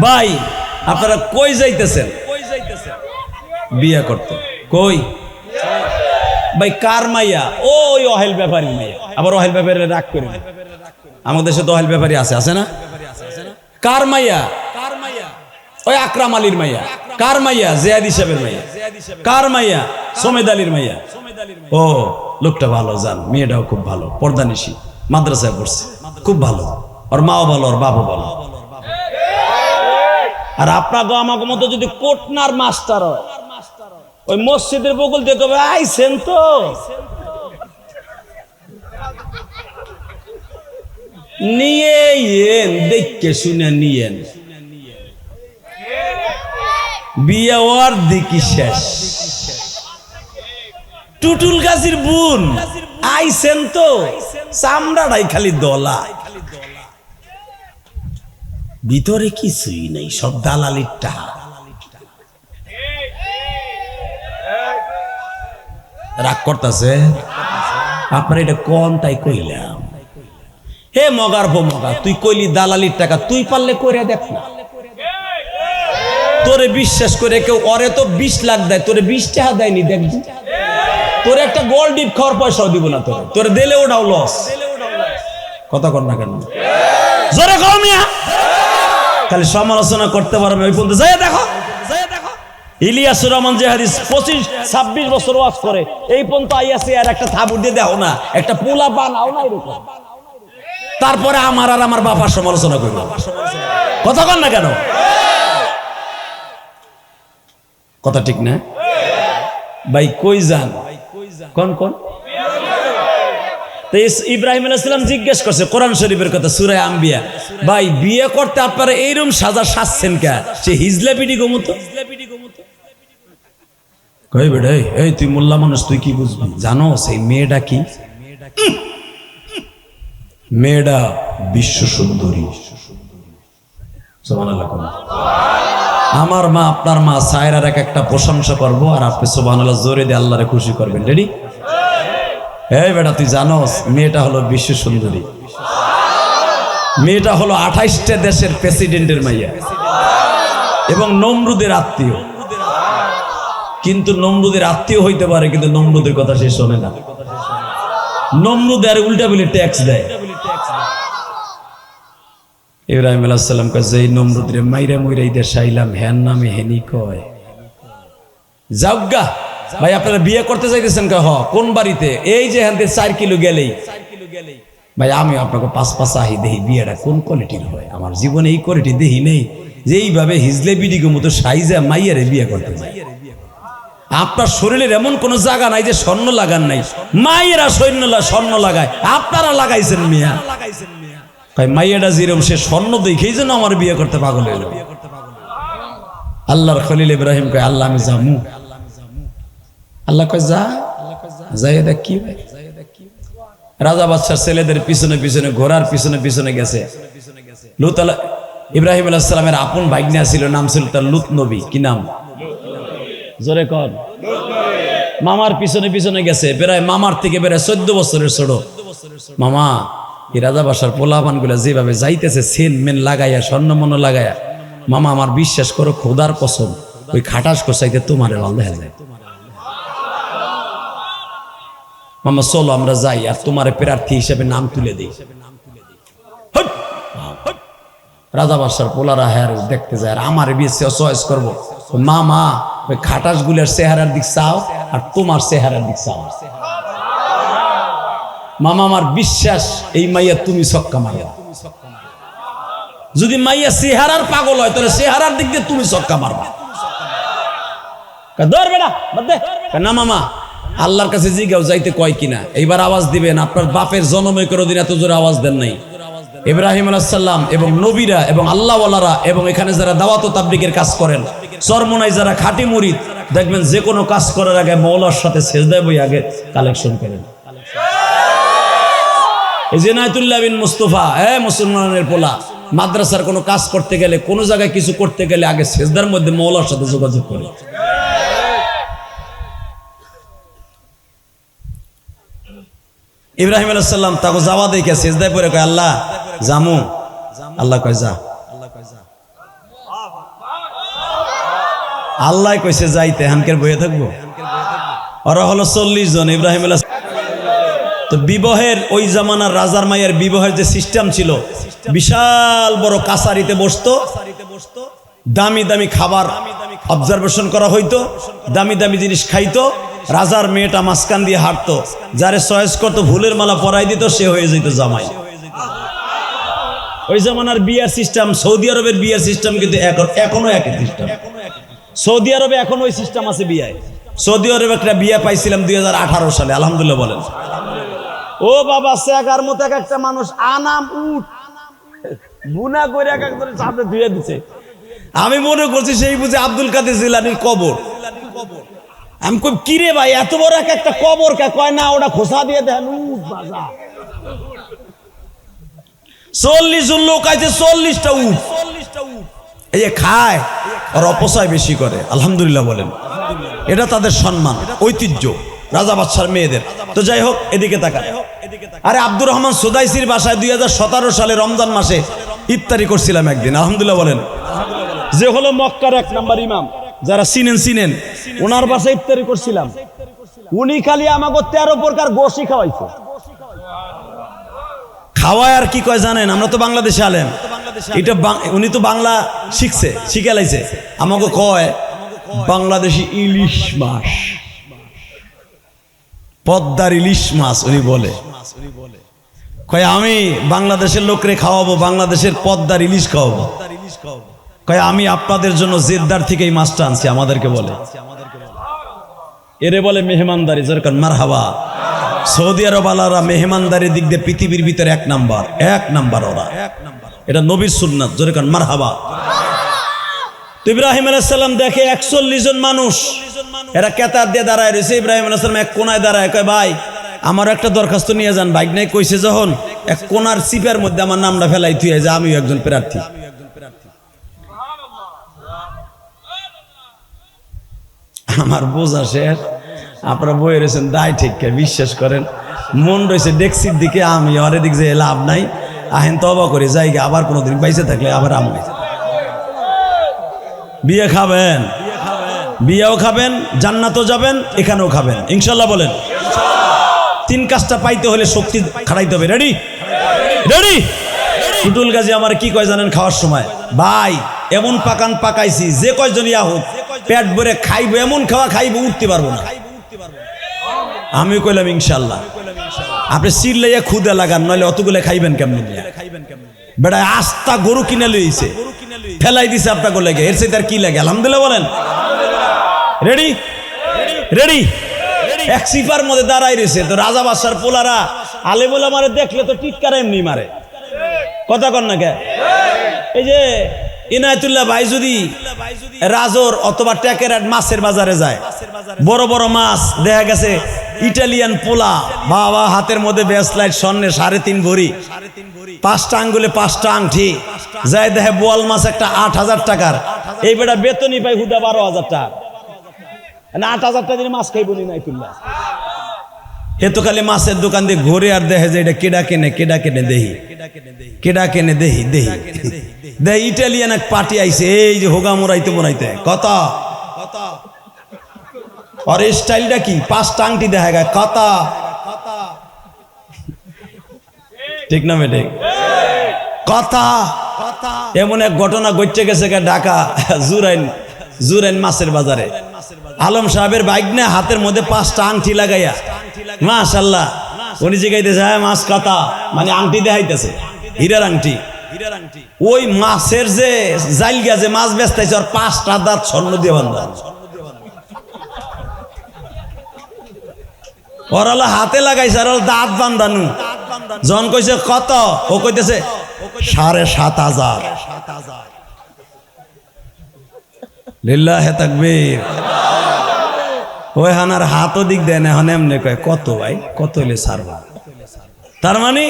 ভাই আপনারা কই যাইতেছেন? বিয়ে করতে। কই? ভাই কার মাইয়া? ওই অহেল ব্যাপারী মাইয়া। আবার অহেল ব্যাপারী রাগ করে, আমাদের দেশে তো অহেল ব্যাপারী আছে, আছে না? কার মাইয়া? ওই আকরাম আলীর মাইয়া। কার মাইয়া? জিয়াদি সাহেবের মাইয়া। কার মাইয়া? সমেদ আলীর মাইয়া। ও লোকটা ভালো, জান মেয়েটাও খুব ভালো, পর্দানিশী, মাদ্রাসায় পড়ছে, খুব ভালো, ওর মাও ভালো, ওর বাপও ভালো। আর আপনাকে আমাকে মতো যদি কোটনার মাস্টার হয়, ওই মসজিদের বকুল দিয়ে কবে আইছেন তো নিয়েন, দেখে শুনে নিয়েন। বিয়ে ওর দেখি শেষ। টুটুল গাছির বোন আইছেন তো, চামড়াটাই খালি দলা, ভিতরে কিছুই নেই, সব দালালির টাকা। রাগ করতেছে আপনার, এটা কোন তাই কইলাম। হে মগার ভো মগা, তুই কইলি দালালির টাকা, তুই পারলে করে দেখ না। তোরে বিশ্বাস করে কেউ ওরে তো 20 লাখ দেয়, তোরে 20 টাকা দেয়নি, দেখবি তোরে একটা গোল্ড ডিপ খাওয়ার পয়সাও দিব না, তোরে দিলে ওটাও লস। কথা কর না কেন? জোরে কও মিয়া। খালি সমালোচনা করতে পারবে ওই পর্যন্ত যাই দেখো। ইলিয়াসুর রহমান যে হাদিস 25-26 বছর ওয়াজ করে, এই পর্যন্ত আইয়াছে আর একটা থাবুর দিয়ে দেখো না, একটা পোলা বানাও না এরকম। তারপরে আমার আর আমার বাবার সমালোচনা করবো। কথা কন না কেন? কথা ঠিক না ভাই? কই যান? কোন কোন? ইব্রাহিম আলাইহিস সালাম জিজ্ঞেস করছে কোরআন শরীফের কথা, সূরা আম্বিয়া, ভাই বিয়ে করতে আপনারা এইরকম সাজা সাজছেন কে? সে হিজলা পিডি গোমতো কই বেটা, এই তুই মোল্লা মানুষ, তুই কি বুঝবি? জানো সেই মেয়েটা কি? মেয়েটা বিশ্ব সুন্দরী। সুবহানাল্লাহ। আমার মা আপনার মা সায়রার এক একটা প্রশংসা করবো, আর আপনি সুবহানাল্লাহ জোরে দিয়ে আল্লাহরে খুশি করবেন। রেডি? এই বেটা তুই জানোস মেয়েটা হলো বিশ্ব সুন্দরী। মেয়েটা হলো 28টা দেশের প্রেসিডেন্টের মাইয়া এবং নমরুদের আত্মীয়। কিন্তু নমরুদের আত্মীয় হইতে পারে, কিন্তু নমরুদের কথা সে শোনে না। নমরুদের উল্টা বলে ট্যাক্স দেয়। ইব্রাহিম আলাইহিস সালাম কাছে এই নমরুদের মাইরা মুইরা ইদের সাইলাম, হ্যান নামে হেনি কয় যাওগা। ভাই আপনারা বিয়ে করতে চাইতেছেন কে? হ। কোন বাড়িতে? এই যে হ্যান 4 কিলো গেলেই। ভাই আমি আপনাকে 5 আহি দেহি বিয়েটা কোন কোয়ালিটির হয়? আমার জীবনে এই কোয়ালিটি দেহি নেই যে এইভাবে হিজলে বিডিগো মতো সাইজা মাইয়ারে বিয়ে করতে চাই। আপনার শরীরের এমন কোনো জায়গা নাই যে স্বর্ণ লাগান নাই। মায়েরা স্বর্ণ লাগায়, আপনারা লাগাইছেন মিয়া। ভাই মাইয়াটা যেরকম সে স্বর্ণ দেখেই যেন আমার বিয়ে করতে পাগল হইল। আল্লাহর খলিল ইব্রাহিম কয় আল্লাহ আমি যামু। আল্লাহ কয় যা, যাই দেখ কি ভাই। রাজা বাদশার ছেলেদের পিছনে পিছনে ঘোড়ার পিছনে পিছনে গেছে। লুত ইব্রাহিম আলাইহিস সালামের আপন ভাগ্নে ছিল, নাম ছিল তার লুত নবী। কি নাম? জোরে কর। মামার পিছনে পিছনে গেছে, প্রায় মামার থেকে প্রায় 14 বছরের ছোট মামা। এই রাজা বাদশার পোলাপান গুলা যেভাবে যাইতেছে সেন মেন লাগাইয়া স্বর্ণ মন লাগাইয়া, মামা আমার বিশ্বাস করো খোদার কসম ওই খাটাস কোসাইতে তোমার লাল দেখা যায়। মামা চলো আমরা যাই আর তোমার প্রার্থী হিসেবে নাম তুলে দিই। রাজা বাদশার পোলারা হ্যাঁ দেখতে যায় আর আমার বিয়ে চয়েস করবো। মামা ওই খাটাস গুলের চেহারার দিক চাও আর তোমার চেহারার দিক চাও। মামা আমার বিশ্বাস এই মাইয়া তুমি ছক্কা মারবা। যদি মাইয়া চেহারার পাগল হয় তাহলে চেহারার দিক দিয়ে তুমি ছক্কা মারবা। না মামা আল্লাহর কাছে জিগাও যাইতে কয় কিনা, এইবার আওয়াজ দিবেন। আপনার বাপের জন্মে কোনোদিন এত জোরে আওয়াজ দেন নাই। ইব্রাহিম আলাইহিস সালাম এবং নবীরা এবং আল্লাহওয়ালারা এবং এখানে যারা দাওয়াত ও তাবলীগের কাজ করেন, চরমোনাই যারা খাঁটি মুরিদ, দেখবেন যে কোনো কাজ করার আগে মওলার সাথে সেজদায় বই আগে কালেকশন করেন। এই যে নাইতুল্লাহ বিন মুস্তাফা মুসলমানের পোলা মাদ্রাসার কোনো কাজ করতে গেলে, কোনো জায়গায় কিছু করতে গেলে আগে সেজদার মধ্যে মওলার সাথে যোগাযোগ করে। ইব্রাহিম আলাইহিস সালাম তাকে যাওয়া দেখে সেজদায় পড়ে কয় আল্লাহ জামু। আল্লাহ কয় যা। আল্লাহ কইছে যাইতে, হানকের বইয়ে থাকবো। ওরা হলো 40 জন। ইব্রাহিম আলাইহিস তো বিবাহের ওই জামানার রাজার মায়ের বিবাহের যে সিস্টেম ছিল, বিশাল বড় কাছারিতে বসতো, দামি দামি খাবার অবজারভেশন করা হইতো, দামি দামি জিনিস খাইতো। রাজার মেয়েটা মাঝখান দিয়ে হাঁটতো, যারে চয়েস করতো ফুলের মালা পরাই দিত, সে হয়ে যেত জামাই। ওই জামানার বিয়ার সিস্টেম, সৌদি আরবের বিয়ার সিস্টেম কিন্তু এখনো একই সিস্টেম। সৌদি আরবে এখন ওই সিস্টেম আছে বিয়ায়। সৌদি আরবে একটা বিয়া পাইছিলাম 2018 সালে, আলহামদুলিল্লাহ বলেন। ও বাবা শেখার মতো এক একটা মানুষ আনাম উঠ বুনা করে এক একজনের সাথে ধুয়ে দিচ্ছে। আমি মনে করছি সেই বুঝে আব্দুল কাদের জিলানীর কবর। আমি কই কিরে ভাই এত বড় এক একটা কবর কে? কয় না ওটা খোসা দিয়ে দেন। 40 জন লোক আছে, 40টা উঠ। এই যে খায় আর অপচয় বেশি করে, আলহামদুলিল্লাহ বলেন। এটা তাদের সম্মান, ঐতিহ্য রাজা বাদশার মেয়েদের। তো যাই হোক, এদিকে তাকান। আরে আব্দুর রহমান সুদাইসির বাসায় 2017 সালে রমজান মাসে ইফতারি করছিলাম একদিন, আলহামদুলিল্লাহ বলেন। যে হলো মক্কার 1 নাম্বার ইমাম, যারা চিনেন ওনার বাসায় ইফতারি করছিলাম। উনি খালি আমাকে 13 প্রকার গোশি খাওয়াইছে। খাওয়ায় আর কি কয় জানেন? আমরা তো বাংলাদেশে আলেম, এটা উনি তো বাংলা শিখছে, শিখে লাইছে। আমাকে কয় বাংলাদেশি ইলিশ মাছ, পদ্মার ইলিশ মাছ উনি বলে। কয় আমি বাংলাদেশের লোকরে খাওয়াবো, বাংলাদেশের পদ্মার ইলিশ খাওয়াবো। কয় আমি আপনাদের জন্য জেদ্দার থেকে এই মাছটা আনছি, আমাদেরকে বলে। এরে বলে মেহমানদারি। যেরকম মারহাবা। সৌদি আরব আলারা মেহমানদারির দিক দিয়ে পৃথিবীর ভিতরে 1 নাম্বার ওরা। এটা নবীর সুন্নাত। যেরকম মারহাবা। তো ইব্রাহিম আলাইহিস সালাম দেখে 41 জন মানুষ, এরা কেতার দিয়ে দাঁড়ায় রয়েছে। ইব্রাহিম আলাইহিস সালাম এক কোনায় দাঁড়ায়, কয় ভাই আমার একটা দরখাস্ত নিয়ে যান। বাইক নাই কইছে যখন, এক কোনার সিপের মধ্যে আমার নামটা ফেলাই তুই যে আমিও একজন প্রার্থী। আমার বোঝা শেষ, আপনারা বয়ে রয়েছেন দায় ঠিক বিশ্বাস করেন। মন রয়েছে ডেক্সির দিকে, আমি অরে দিক যে লাভ নাই, আহেন তবা করে জায়গা আবার কোনোদিন বাইসে থাকলে আবার আমি বিয়ে খাবেন, বিয়েও খাবেন, জান্নাতও যাবেন, এখানেও খাবেন ইনশাল্লাহ বলেন। 3 কাজটা পাইতে হলে শক্তি খাড়াইতে হবে। Ready ready. টুটুল গাজী আমার কি কয় জানেন খাওয়ার সময়? ভাই এমন পাকান পাকাইছি যে কয়জন ইয়া হোক পেট ভরে খাইবো, এমন খাওয়া খাইবো উঠতে পারবো না। আমি কইলাম ইনশাল্লাহ। আপনি সিল লাইয়া খুদে লাগান, নইলে অতগুলো খাইবেন কেমন? বেড়া আস্তা গরু কিনে লইছে, ফেলাই দিছে আপনাকে লেগে, এর সাথে আর কি লাগে? আলহামদুলিল্লাহ বলেন। রেডি রেডি এক সিপার মধ্যে দাঁড়াই রয়েছে। তো রাজা বাদশার পোলারা আলে বলে মারে, দেখলে তো টিটকার এমনি মারে, কথা কন না কে? এই যে ইনায়তুল্লাহ ভাই যদি রাজর অথবা টেকেরাট মাছের বাজারে যায়, বড় বড় মাছ দেখা গেছে, ইটালিয়ান পোলা বাবা হাতের মধ্যে ব্রেসলাইট স্বর্ণের 3.5 ভরি, 5টা আঙ্গুলে 5টা আংটি, যায় দেখে বোয়াল মাছ একটা 8,000 টাকার, এই বেটা বেতনই পাই হুদা 12,000 টাকা, 8,000 টাকা দিয়ে মাছ খাইব ইনায়তুল্লাহ। এ তো খালি মাছের দোকান দিয়ে ঘুরে আর দেখে যে এটা কেডা কেনে দেহি, কেডা কেনে দেহি দেহি ইটালিয়ান এক পার্টি আইছে, এই যে হোগা মোরাইতে কত আর এই স্টাইলটা কি, 5টা আংটি দেখা গায় কত, ঠিক না বেটে? কথা এমন এক ঘটনা ঘটে গেছে ঢাকা জুরাইন মাছের বাজারে। আলম সাহেবের বাইক নিয়ে হাতের মধ্যে 5টা আংটি লাগাইয়া, মাশাআল্লাহ, উনি জিগাইতেছে হ্যাঁ মাছ কথা, মানে আংটি দেখাইতেছে, হীরার আংটি। ওই মাছের যে জাইল গেছে মাছ বেচতেছে, আর 5টা দাঁত স্বর্ণ দিয়ে বান্ধা, ওরালা হাতে লাগাইছে আর দাঁত বান্ধানু। জন কইছে কত, ও কইতেছে 7,500। লিল্লাহে তাকবীর। ওই হানার হাতও দিক দেয় না, এখন এমনি কয় কত ভাই, কত হইলে ছাড়বা। তার মানে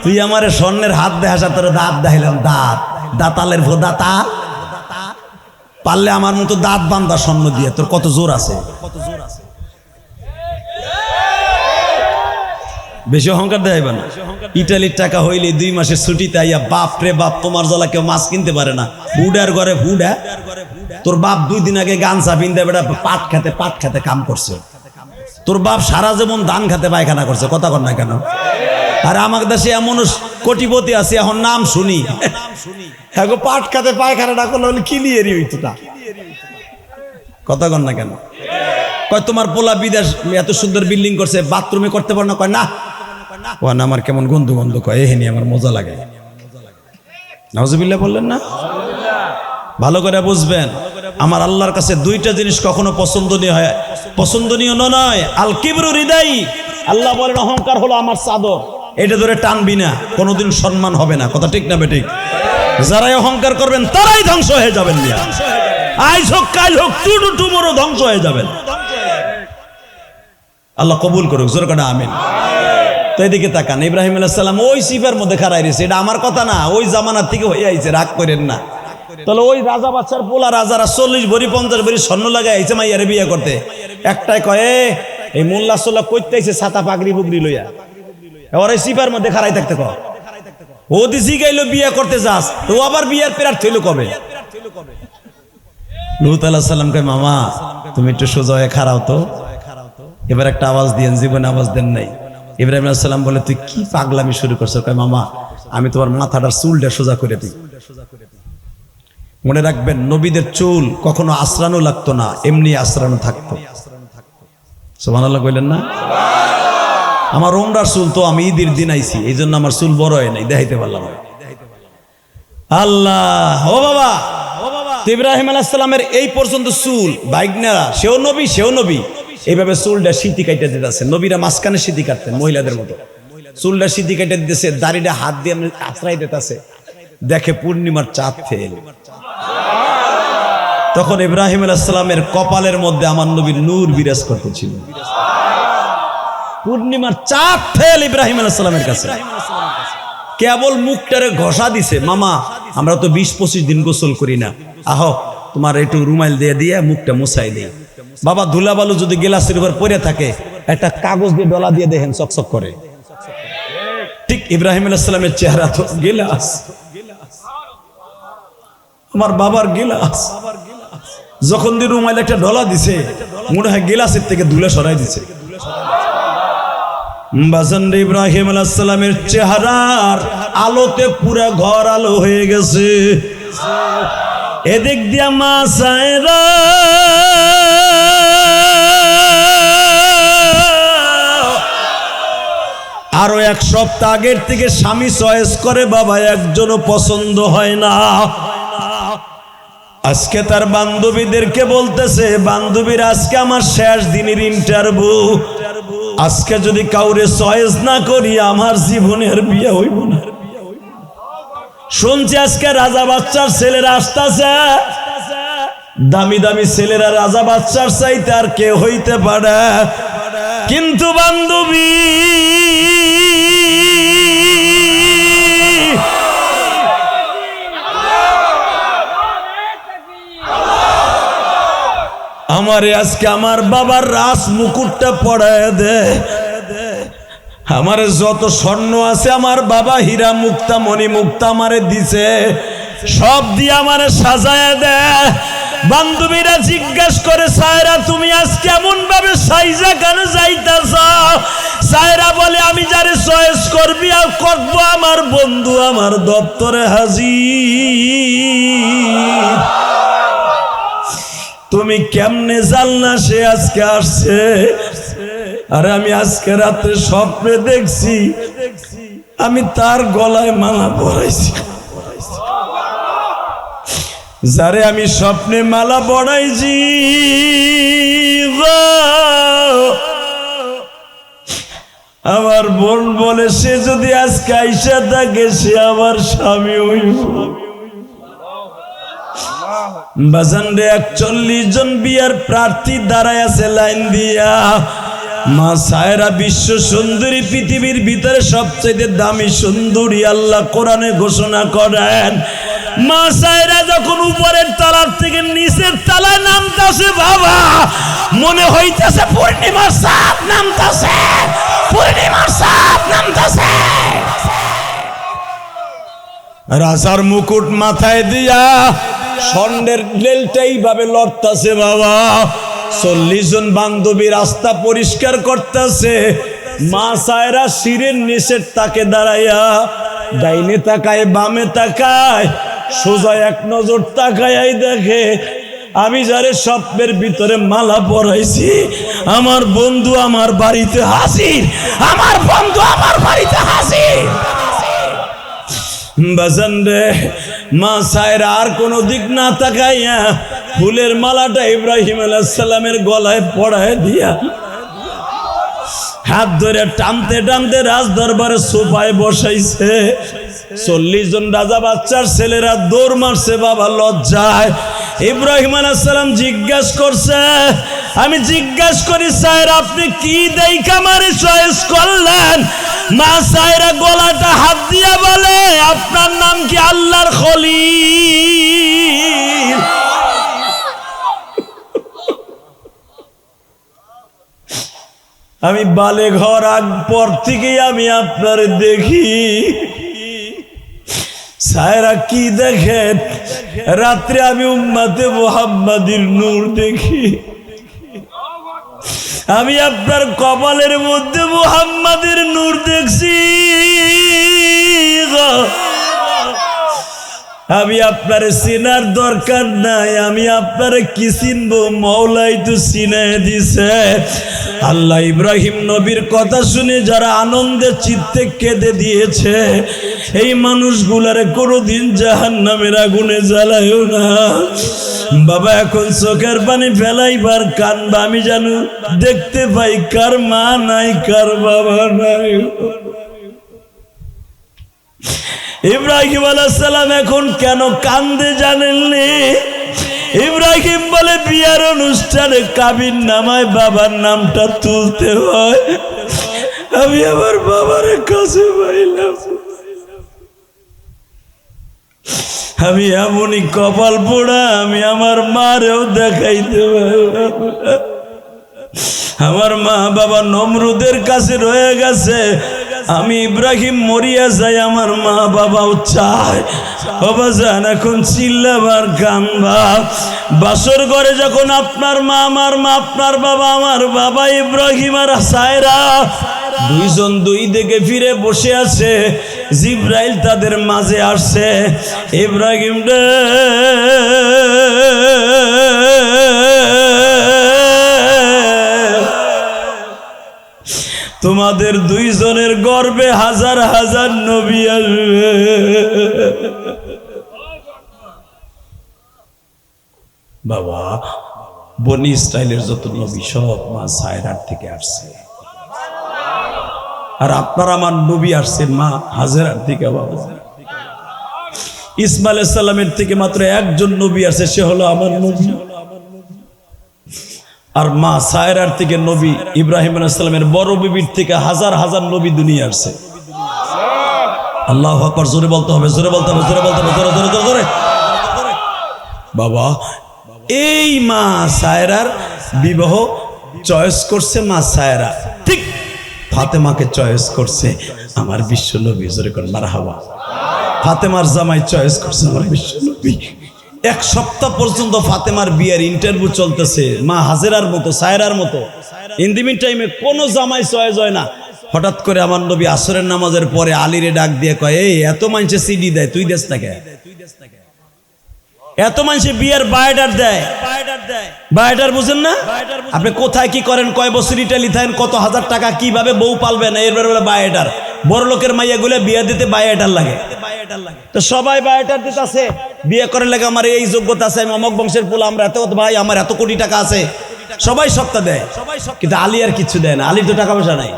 তুই আমার স্বর্ণের হাত দেখাস, তোর দাঁত দেখাইলাম, দাঁতালের দাতা পারলে আমার মতো দাঁত বান্ধা স্বর্ণ দিয়ে, তোর কত জোর আছে। বেশি অহংকার দেখাইবা না। ইটালির টাকা হইলে 2 মাসের ছুটিতে আইয়া, বাপ রে বাপ, তোমার জ্বালা কেউ মাছ কিনতে পারে না, হুডার ঘরে হুডা। তোর বাপ 2 দিন আগে গামছা পিনতে বেটা পাট খেতে কাম করছে, তোর বাপ সারা জীবন ধান খেতে পায়খানা করছে, কথা কর না কেন? আর আমার দেশে এমন কোটিপতি আছে, এখন নাম শুনি হ্যাঁ পাট খেতে পায়খানা না করলে বলে ক্লিয়ারই হইতো না, কথা কর না কেন? কয় তোমার পোলা বিদেশ এত সুন্দর বিল্ডিং করছে, বাথরুমে করতে পার না? কয় না, ও না আমার কেমন গন্ধ কয়, এহেনি আমার মজা লাগে। নাউজুবিল্লাহ বললেন না? ভালো করে বুঝবেন, আমার আল্লাহর কাছে 2টা জিনিস কখনো পছন্দনীয় নয়। আল কিবরু হৃদয়, আল্লাহ বলেন অহংকার হলো আমার চাদর, এটা ধরে টানবি না, কোনোদিন সম্মান হবে না, কথা ঠিক না বেঠিক? যারাই অহংকার করবেন তারাই ধ্বংস হয়ে যাবেন, আজ হোক কাল হোক টুমোরও ধ্বংস হয়ে যাবেন। আল্লাহ কবুল করুক, জোর করে আমিন। তো এদিকে তাকান, ইব্রাহিম আলাইহিস সালাম ওই সিফার মধ্যে খাড়াই রয়েছে, এটা আমার কথা না, ওই জামানার থেকে হয়ে আইছে, রাগ করেন না। তাহলে ওই রাজা বাচ্চার পোলা রাজারা 40 ভরি 50 ভরি স্বর্ণ লাগাই আইছে মাইয়ারে বিয়ে করতে, একটাই কয় এই মোল্লা সোল্লা কইতে আইছে ছাতা পাগড়ি পুগড়ি লইয়া, এবার ওই সিফার মধ্যে খাড়াই থাকতে কয়, ও দিছি গাইলো বিয়ে করতে যাস, ও আবার বিয়ের প্রার্থী হইলো কবে? লূত আলাইহিস সালাম কয় মামা তুমি একটু সোজা হয়ে খাড়াও তো, এবার একটা আওয়াজ দিয়েন, জীবনে আওয়াজ দেন নাই। ইব্রাহিম আলাইহিস সালাম বলে তুই কি পাগলামি শুরু করছো? কয় মামা আমি তোমার মাথাটার চুলটা সোজা করে দিই। মনে রাখবেন, নবীদের চুল কখনো আশ্রানো লাগতো না, এমনি আশ্রানো থাকতো। সুবহানাল্লাহ কইলেন না? আমার ওমরার চুল তো আমি ঈদের দিন আইছি, এই জন্য আমার চুল বড় হয় নাই, দেখাইতে পারলাম। আল্লাহ, ও বাবা, ইব্রাহিম আলাইহিস সালামের এই পর্যন্ত চুল, বাইগনারা সেও নবী এইভাবে চুলটা সিটি কাইটা দিতেছে। নবীরা মাঝখানে সিটি কাটতেন মহিলাদের মতো, চুলটা সিটি কাইটা দিতেছে, দাড়িটা হাত দিয়ে আশ্রাই দিতেছে। দেখে পূর্ণিমার চাঁদ ফেল, তখন ইব্রাহিম আলাইহিস সালামের কপালের মধ্যে আমার নবীর নূর বিরাজ করতেছিল। পূর্ণিমার চাঁদ ফেল ইব্রাহিম আলাইহিস সালামের কাছে, কেবল মুখটারে ঘষা দিছে। মামা আমরা তো 20-25 দিন গোসল করি না, আহো তোমার একটু রুমাইল দিয়ে মুখটা মুছাই দিই। বাবা ধুলাবালু যদি গিলাসের উপর পড়ে থাকে, একটা কাগজ দিয়ে ডলা দিয়ে দেখেন চকচক করে। ঠিক ইব্রাহিম আলাইহিস সালামের চেহারা তো গিলাস, আমার বাবার গিলাস, যখন দিয়ে রুমাইল একটা ডলা দিছে, মনে হয় গিলাসের থেকে ধুলা সরাই দিছে। বাজান ইব্রাহিম আলাইহিস সালামের চেহারার আলোতে পুরা ঘর আলো হয়ে গেছে। এদিক দিয়া মা সায়রা আরো 1 সপ্তাহ আগের থেকে স্বামী চয়েস করে, বাবা একজনও পছন্দ হয় না। আজকে তার বান্ধবীদেরকে বলতেছে, বান্ধবীর আজকে আমার শেষ দিনের ইন্টারভিউ, আজকে যদি কাউরে চয়েস না করি আমার জীবনের বিয়ে হইব না। শুনছি আজকে রাজা বাচ্চার ছেলেরা আসতেছে, দামি দামি ছেলেরা রাজা বাচ্চার চাইতে আর কে হইতে পারে। কিন্তু বান্ধবী আমারে আজকে আমার বাবার রাজ মুকুটটা পড়ায় দে, আমার যত স্বর্ণ আছে আমার বাবা হীরা মুক্তা মণি মুক্তা আমারে দিছে, সব দিয়ে আমারে সাজায় দে। বান্ধবীরা জিজ্ঞাসা করে, সায়রা তুমি আজ কেমন ভাবে সাইজা কেন যাইতাছ? সায়রা বলে, আমি যারে চয়েস করবি আর করব আমার বন্ধু আমার দপ্তরে হাজির। তুমি কেমনে জানলা সে আজকে আসছে? আরে আমি আজকে রাতে স্বপ্নে দেখছি আমি তার গলায় মালা পরাইছি, যারে আমি স্বপ্নে মালা পরাইছি আমার বোন বলে সে যদি আজকে আইসা থাকে সে আমার স্বামী হইব। বাজান রে 41 জন বিয়ার প্রার্থী দাঁড়ায় আছে লাইন দিয়া। মা সায়রা বিশ্ব সুন্দরী, পৃথিবীর ভিতরে সবচেয়ে দামি সুন্দরী আল্লাহ কোরআনে ঘোষণা করেন। মা সায়রা যখন উপরের তলার থেকে নিচের তলায় নামতাছে বাবা, মনে হইতেছে পূর্ণিমার চাঁদ নামতাছে, পূর্ণিমার চাঁদ নামতাছে। রাজার মুকুট মাথায় দিয়া স্বর্ণের লেলটাই ভাবে লড়তাছে বাবা। 40 জন বান্ধবী রাস্তা পরিষ্কার করতেছে। মা সায়রা শিরের নিচের তাকে দাঁড়াইয়া ডাইনে তাকায় বামে তাকায়, সোজা এক নজর তাকায় দেখে আমি যারে স্বপ্নের ভিতরে মালা পরাইছি আমার বন্ধু আমার বাড়িতে হাজির, আমার বন্ধু আমার বাড়িতে হাজির। বাজান রে, মা সায়রা আর কোন দিক না তাকাইয়া ফুলের মালাটা ইব্রাহিম আলাইহিস সালামের গলায় পরায় দিয়া হাত ধরে টানতে টানতে রাজ দরবারে সোফায় বসাইছে। 40 জন রাজা বাচ্চার ছেলেরা দৌড় মারছে বাবা লজ্জায়। ইব্রাহিম আলাইহিস সালাম জিজ্ঞাসা করছে, আমি জিজ্ঞাসা করি সায়রা আপনি কি দেইখা আমারে চয়েস করলেন? মা সায়রা গলাটা হাত দিয়া বলে, আপনার নাম কি? আল্লাহর খলিল। আমি বালে ঘর আগ পর থেকে আমি আপনার দেখি। সায়রা কি দেখেন? রাত্রে আমি উম্মতে মুহাম্মাদির নূর দেখি, আমি আপনার কপালের মধ্যে মুহাম্মাদের নূর দেখছি। আমি আপনার চিনার দরকার নাই, আমি আপনার কি চিনবো? মওলাই তো চিনায় দিছে। আল্লাহ ইব্রাহিম নবীর কথা শুনে যারা আনন্দে চিত্তে কেঁদে দিয়েছে এই মানুষগুলারে কোনোদিন জাহান্নামের আগুনে জ্বালায়ও না বাবা। এখন চোখের পানি ফেলাইবার কানবা, আমি জানো দেখতে পাই কার মা নাই কার বাবা নাই। ইব্রাহিম আলাইহিস সালাম এখন কেন কান্দে জানেননি? ইব্রাহিম বলে, বিয়ার অনুষ্ঠানে কাবিন নামায় বাবার নামটা তুলতে হয়, আমি আমার বাবার কাছে পাইলাম। আমি এমনই কপাল পোড়া, আমি আমার মারেও দেখাইতে পারলাম। আমার মা বাবা নমরুদের কাছে রয়ে গেছে, আমি ইব্রাহিম মরিয়া যাই, আমার মা বাবাও চায়। বাবা জান এখন চিল্লাবার কান্দা। বাসর ঘরে যখন আপনার মা আমার মা, আপনার বাবা আমার বাবা, ইব্রাহিম আর সায়রা দুইজন দুই দিকে ফিরে বসে আছে। জিব্রাইল তাদের মাঝে আসছে। ইব্রাহিম রে তোমাদের দুইজনের গর্বে হাজার হাজার নবী আসবে। বাবা, বনি ইসরাইলের যত নবী সব মা সায়রার থেকে আসছে, আর আপনার আমার নবী আসছেন মা হাজেরার থেকে। বাবা, ইসমাইল আলাইহিস সালামের থেকে মাত্র একজন নবী আছে, সে হলো আমার নবী। আর মা সায়রার থেকে নবী ইব্রাহিম আলাইহিস সালামের বড় বিবির থেকে হাজার হাজার নবী দুনিয়া আসছে। আল্লাহু আকবার, জোরে বলতে হবে, জোরে বলতে হবে, জোরে বলতে হবে, জোরে জোরে জোরে জোরে। বাবা, এই মা সায়রার বিবাহ চয়েস করছে মা সায়রা, ঠিক ফাতেমাকে চয়েস করছে আমার বিশ্ব নবী। জোরে কর মারহাবা। ফাতেমার জামাই চয়েস করছে আমার বিশ্ব নবী। এক সপ্তাহ পর্যন্ত ফাতেমার বিয়ের ইন্টারভিউ চলতেছে, মা হাজেরার মতো সায়রার মতো। ইন দি মিন টাইমে কোনো জামাই চয়েস হয় না। হঠাৎ করে আমার নবী আসরের নামাজের পরে আলীরে ডাক দিয়ে কয়, এই এত মানুষে সিডি দেয়, তুই দেশ থাকে? এত মানুষে বিয়ের বায়োডার দেয়, বায়োডার বুঝেন না আপনি? কোথায় কি করেন, কয় বছর ইটালি থাকেন, কত হাজার টাকা কিভাবে বউ পালবেন, এরপরে বলে বায়োডার। বড় লোকের মাইয়া গুলো বিয়ে দিতে বায়োডার লাগে, তো সবাই বায়োডার দিতে আছে। বিয়ে করার লাগে আমার এই যোগ্যতা আছে, আমি অমক বংশের পোলা, আমরা এত ভাই, আমার এত কোটি টাকা আছে, সবাই সপ্তাহ দেয়। কিন্তু আলী আর কিছু দেয় না, আলীর তো টাকা পয়সা নাই।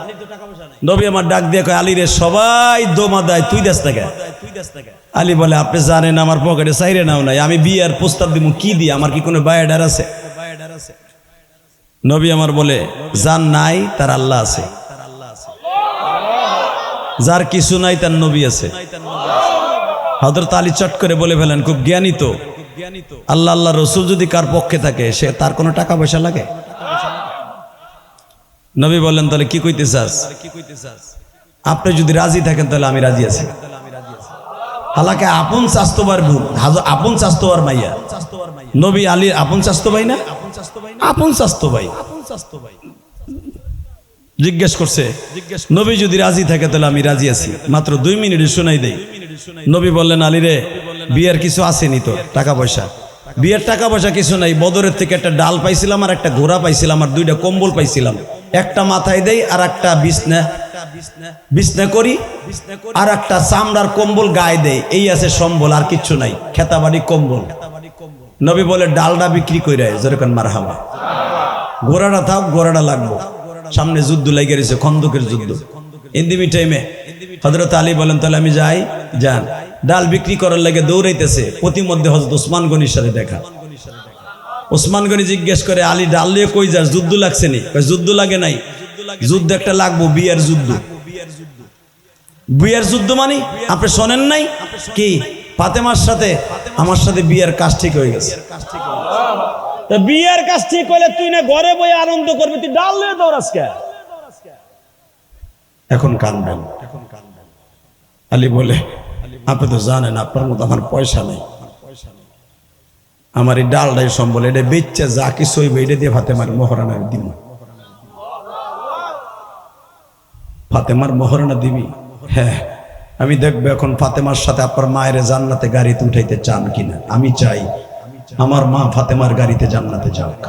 নবী আমার ডাক দিয়ে কয়, আলী রে সবাই দোমা দেয়, তুই দেশ থেকে? আলী বলে, আপনি জানেন আমার পকেটে চাইরে নাও নাই, আমি বিয়ের প্রস্তাব দিব কি দিয়ে, আমার কি কোনো বায়োডার আছে? নবী আমার বলে, যার নাই তার আল্লাহ আছে, যার কিছু নাই তার নবী আছে। হযরত আলী চট করে বলে ফেলেন, খুব জ্ঞানী তো, আল্লাহ আল্লাহ রসুল যদি কার পক্ষে থাকে সে তার কোনো টাকা পয়সা লাগে? নবী বললেন, তাহলে কি কইতে চাস? আপনি যদি রাজি থাকেন তাহলে আমি রাজি আছি। হালাকে আপন স্বাস্থ্যবার বোন, আপন স্বাস্থ্যবার মাইয়া, নবী আলীর আপন স্বাস্থ্য ভাই না, আপন স্বাস্থ্য ভাই। জিজ্ঞেস করছে, নবী যদি রাজি থাকে তাহলে আমি রাজি আছি। মাত্র 2 মিনিটে শোনাই দেই। নবী বললেন, আলী রে বিয়ের কিছু আসেনি তো টাকা পয়সা? বিয়ের টাকা পয়সা কিছু নাই, বদরের থেকে একটা ডাল পাইছিলাম, আর একটা ঘোড়া পাইছিলাম, আর 2টা কম্বল পাইছিলাম। একটা মাথায় দেই, আর একটা বিছনা করি, আর একটা চামড়ার কম্বল গায়ে দেয়, এই আছে সম্বল, আর কিচ্ছু নাই, খেতাবাড়ি কম্বল। নবী বলে, ডালটা বিক্রি কইরা যেরকম মারহাবা, ঘোড়াটা থাক, ঘোড়াটা লাগবো, সামনে যুদ্ধ লাগিয়ে রয়েছে, খন্দকের যুদ্ধ। ইন্দিমি টাইমে হযরত আলী বলেন, তাহলে আমি যাই। যান। ডাল বিক্রি করার লাগে দৌড়াইতেছে, প্রতিমধ্যে হযরত ওসমান গনির সাথে দেখা। ওসমান গনি জিজ্ঞেস করে, আলী ডাল নিয়ে কই যাস, যুদ্ধ লাগছে নি? যুদ্ধ লাগে নাই, যুদ্ধ একটা লাগবো, বিয়ের যুদ্ধ। বিয়ের যুদ্ধ মানে আপনি শোনেন নাই কি? ফাতেমার সাথে আমার সাথে বিয়ের কাজ ঠিক হয়ে গেছে। বিয়ের কাজ ঠিক হলে তুই না ঘরে বই আনন্দ করবি, তুই ডাল নিয়ে দৌড়াস কে? এখন কানবেন। আলী বলে, আপনি তো জানেন আপনার মতো আমার পয়সা নেই, আমার এই ডালটাই সম্বল, এটা বেচছে যা কিছু হইবে এটা দিয়ে ফাতেমার মহারানা দিব। ফাতেমার মহারানা দিবি? হ্যাঁ, আমি দেখবো এখন ফাতেমার সাথে আপনার মায়ের জান্নাতে গাড়িতে উঠাইতে চান কিনা। আমি চাই আমার মা ফাতেমার গাড়িতে জান্নাতে যাক।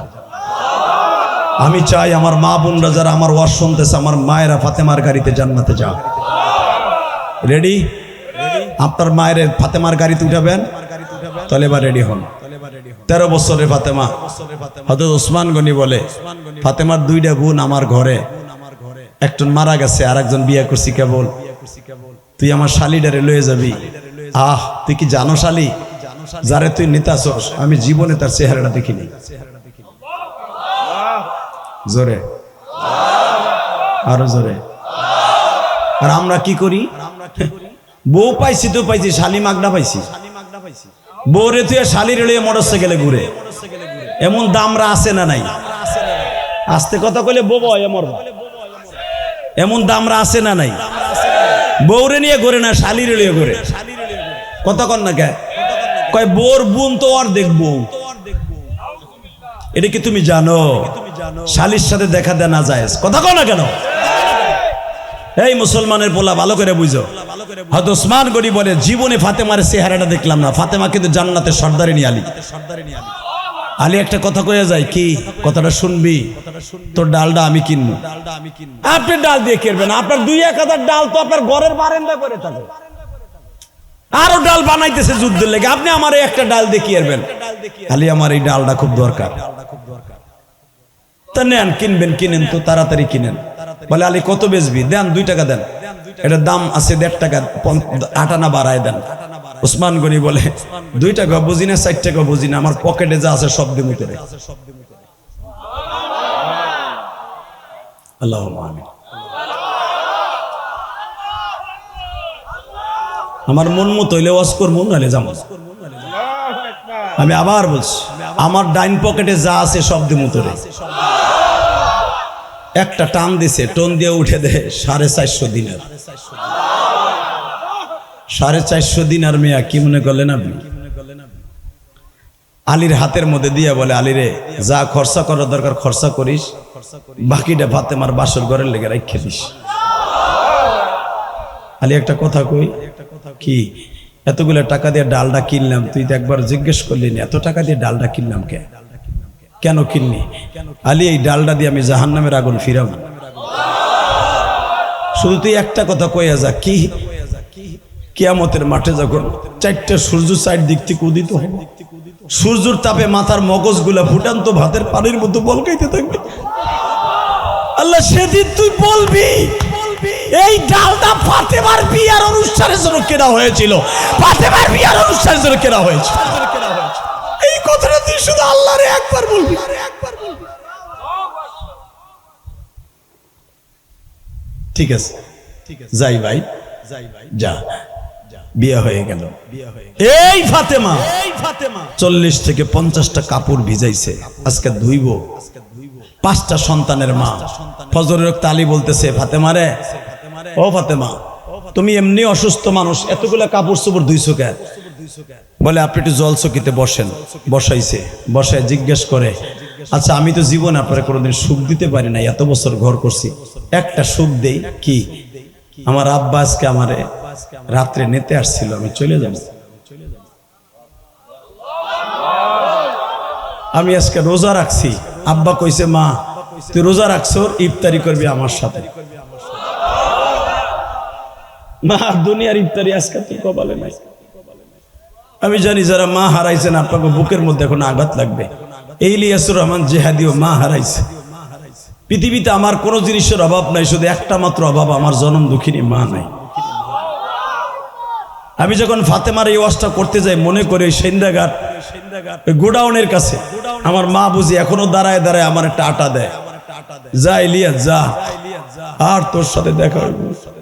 আমি চাই আমার মা বোনরা যারা আমার ওয়াজ শুনতেছে, আমার মায়েরা ফাতেমার গাড়িতে জান্নাতে যাক। রেডি? আপনার মায়ের ফাতেমার গাড়িতে উঠাবেন? তাহলে এবার রেডি হন। 13 বছরের ফাতেমা। হযরত ওসমান গনি বলে, ফাতেমার 2টা বোন আমার ঘরে, একজন মারা গেছে, আর একজন বিয়ে করছি কেবল, তুই আমার শালিডারে লয়ে যাবি। আহ, তুই কি জানো শালি, যারে তুই নিতাছস আমি জীবনে তার চেহারাটা দেখিনি। জোরে, আরো জোরে। আর আমরা কি করি? বউ পাইছি তো পাইছি, শালি মাগনা পাইছি। বউরে তুই শালির লইয়ে মোটরসাইকেলে ঘুরে, এমন দামরা আছে না নাই? আস্তে কথা কইলে বউ এমর, এমন দামরা আছে না নাই? বউরে নিয়ে ঘুরে না, শালির লইয়ে ঘুরে। কথা কন না কে? কয় বোর বোন তো আর দেখবো। এটা কি তুমি জানো শালির সাথে দেখা দেয় না যায়? কথা কও না কেন? এই মুসলমানের পোলা ভালো করে বুঝো। হযরত ওসমান গনি বলে, জীবনে ফাতেমার চেহারাটা দেখলাম না, ফাতেমা কিন্তু জান্নাতের সর্দারিনী আলী। আলী একটা কথা কয়ে যায়, কি কথাটা শুনবি? তোর ডালটা আমি কিনবো। আপনি ডাল দিয়ে কিনবেন? আপনার 2-1 হাজার ডাল তো আপনার ঘরের বারান্দায় পড়ে থাকে, আরো ডাল বানাইতেছে যুদ্ধের লেগে, আপনি আমার একটা ডাল দিয়ে কিনবেন? আলী আমার এই ডালটা খুব দরকার। তা নেন, কিনবেন, কিনেন তো তাড়াতাড়ি কিনেন। বলে আলী কত বেচবি? দেন 2 টাকা দেন, এটার দাম আছে 1.5 টাকা, 8 আনা বাড়ায় দেন। ওসমান গনি বলে 2 টাকা বুঝি না, 4 টাকা বুঝি না, আমার পকেটে যা আছে সব দিমু তোরে। আল্লাহুম্মা আমিন। আমার মন মতো হইলে ওয়াজ করবো, নাহলে যাবো। আমি আবার বলছি, আমার ডাইন পকেটে যা আছে সব দিমু তোরে। একটা টান দিছে, টোন দিয়ে উঠে দে 450 দিনার। 450 দিনার মিয়া কি মনে করলেন আপনি? আলীর হাতের মধ্যে দিয়ে বলে, আলী রে, যা খরচা করার দরকার খরচা করিস, বাকিটা ফাতেমার বাসর ঘরের লেগে রাখে দিস। আলী একটা কথা কই, কি এতগুলো টাকা দিয়ে ডালটা কিনলাম, তুই তো একবার জিজ্ঞেস করলি না এত টাকা দিয়ে ডালটা কিনলাম কেন কিনলি? আলী এই ডালটা দিয়ে আমি জাহান্নামের আগুন ফিরাবো। শুধু তুই একটা কথা কইয়া যা, কি কিয়ামতের মাঠে যখন 4টা সূর্য 4 দিক থেকে উদিত হবে, সূর্যের তাপে মাথার মগজগুলা ফুটান্ত ভাতের পানির মতো বলকাইতে থাকবে। আল্লাহ সেদিন তুই বলবি, এই ডালটা ফাতেমার বিয়ার অনুষ্ঠানের জন্য কেনা হয়েছিল, ফাতেমার বিয়ার অনুষ্ঠানের জন্য কেনা হয়েছিল। এই কথাটা তুই শুধু আল্লাহরে একবার বলবি। ঠিক আছে, যাই ভাই, যা, বিয়ে হয়ে গেল। এই ফাতেমা 40 থেকে 50টা কাপড় ভিজাইছে, আজকে ধুইব। 5টা সন্তানের মা। ফজরের ওয়াক্তে আলী বলতেছে, ফাতেমা রে, ও ফাতেমা, তুমি এমনি অসুস্থ মানুষ, এতগুলা কাপড় চোপড় ধুইছো কেন? বলে আপনি একটু জল চকিতে বসেন। বসাইছে, বসায় জিজ্ঞেস করে, আচ্ছা আমি তো জীবন আপনারা কোনোদিন সুখ দিতে পারি না, এত বছর ঘর করছি, একটা সুখ দেই কি? আমার আব্বা আজকে আমারে রাত্রে নিতে আসছিল, আমি চলে যাব। আমি আজকে রোজা রাখছি, আব্বা কইছে মা তুই রোজা রাখছো, ইফতারি করবি আমার সাথে। মা দুনিয়ার ইফতারি আজকে তুই কপালে নাই। আমি জানি যারা মা হারাইছেন আপনাকে বুকের মধ্যে এখন আঘাত লাগবে। এই ইলিয়াসুর রহমান জেহাদিও মা হারাইছে। পৃথিবীতে আমার কোনো জিনিসের অভাব নাই, শুধু একটা মাত্র অভাব, আমার জনম দুঃখিনী মা নাই। আমি যখন ফাতেমার এই ওয়াজটা করতে যাই, মনে করে সেন্দাঘাট গোডাউনের কাছে আমার মা বুঝি এখনো দাঁড়ায় দাঁড়ায় আমার একটা আটা দেয়, যা ইলিয়াস যা, আর তোর সাথে দেখা হইব।